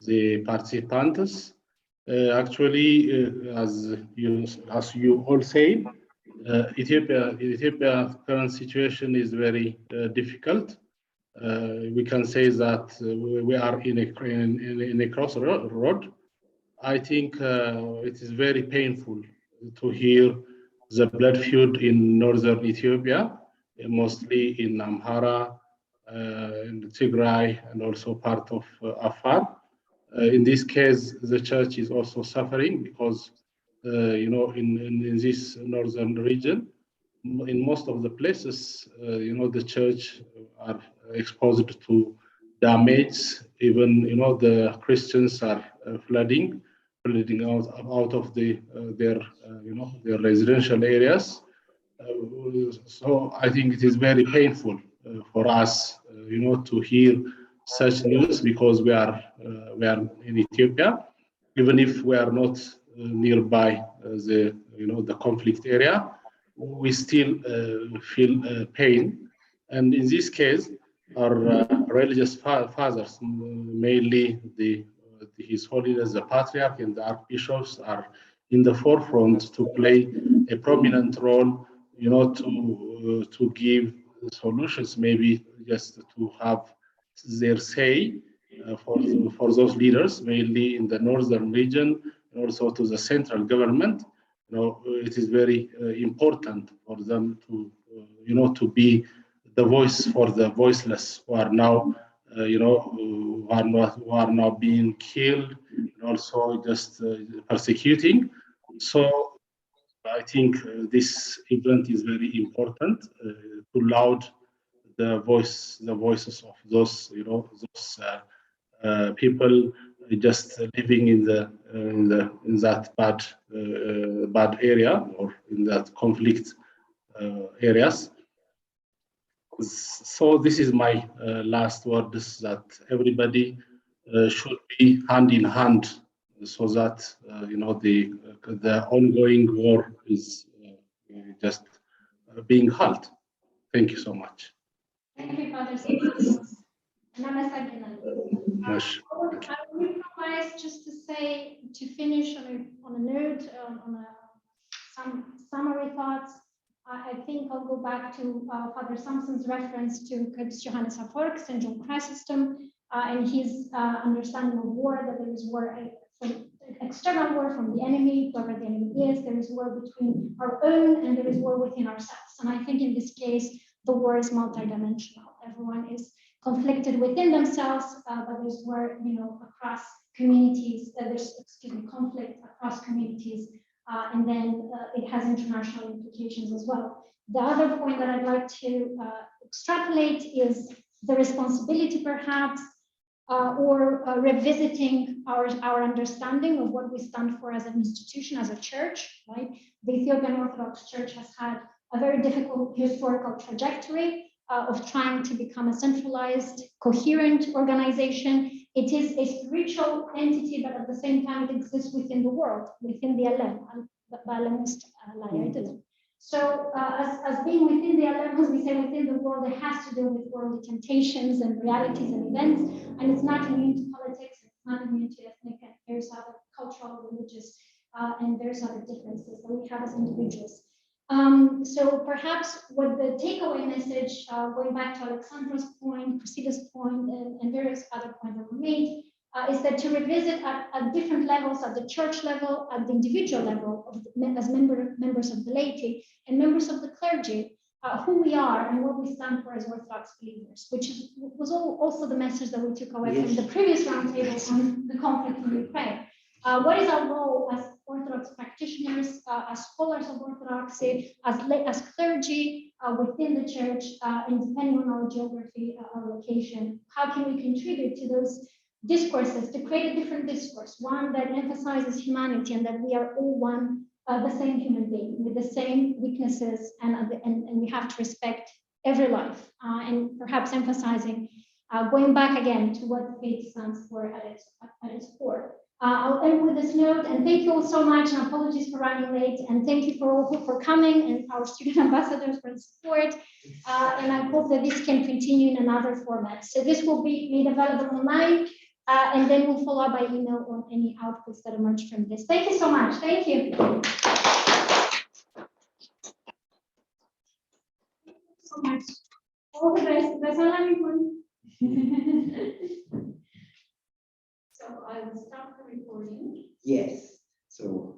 the participants. Actually, as you all say, Ethiopia's current situation is very difficult. We can say that we are in a crossroad. I think it is very painful to hear the blood feud in northern Ethiopia, mostly in Amhara, in Tigray, and also part of Afar. In this case, the church is also suffering because, in this northern region, in most of the places, the church are exposed to damage. Even, the Christians are flooding out of their residential areas. So I think it is very painful for us, to hear such news, because we are in Ethiopia, even if we are not nearby the conflict area, we still feel pain. And in this case, our religious fathers, mainly His Holiness the Patriarch and the Archbishops, are in the forefront to play a prominent role, to give solutions, maybe just to have their say for those leaders, mainly in the northern region, and also to the central government. It is very important for them to, to be the voice for the voiceless, who are now, who are now being killed, and also just persecuting. So I think this event is very important to loud the voices of those, people just living in that bad area, or in that conflict areas. So this is my last word: is that everybody should be hand in hand, so that the ongoing war is just being halted. Thank you so much. Thank you, Father Samson. I would promise just to say, to finish on a note, some summary thoughts. I think I'll go back to Father Samson's reference to Christ Johannes Afork, St. John Chrysostom, and his understanding of war, that there is war, external war from the enemy, whoever the enemy is. There is war between our own, and there is war within ourselves. And I think in this case, the war is multidimensional. Everyone is conflicted within themselves, but there's war, across communities. There's, conflict across communities, and then it has international implications as well. The other point that I'd like to extrapolate is the responsibility, perhaps, or revisiting our understanding of what we stand for as an institution, as a church, right? The Ethiopian Orthodox Church has had a very difficult historical trajectory of trying to become a centralized, coherent organization. It is a spiritual entity, but at the same time, it exists within the world, within the Alem. So as being within the Alem, as we say, within the world, it has to do with worldly temptations and realities and events, and it's not immune to politics, it's not immune to ethnic, and there's other cultural, religious, and there's other differences that we have as individuals. So perhaps what the takeaway message, going back to Alexandra's point, Priscilla's point, and various other points that were made, is that to revisit at different levels, at the church level, at the individual level, as members of the laity and members of the clergy, who we are and what we stand for as Orthodox believers, which was also the message that we took away from the previous roundtable on the conflict in Ukraine. What is our role as Orthodox practitioners, as scholars of Orthodoxy, as clergy within the church, and depending on our geography, our location, how can we contribute to those discourses, to create a different discourse, one that emphasizes humanity and that we are all one, the same human being with the same weaknesses, and we have to respect every life, and perhaps emphasizing, going back again to what faith stands for at its core. I'll end with this note, and thank you all so much, and apologies for running late, and thank you for coming, and our student ambassadors for the support, and I hope that this can continue in another format. So this will be made available online, and then we'll follow up by email on any outputs that emerge from this. Thank you so much. Thank you. So much. All the best. That's all everyone. So I will stop the recording. Yes. So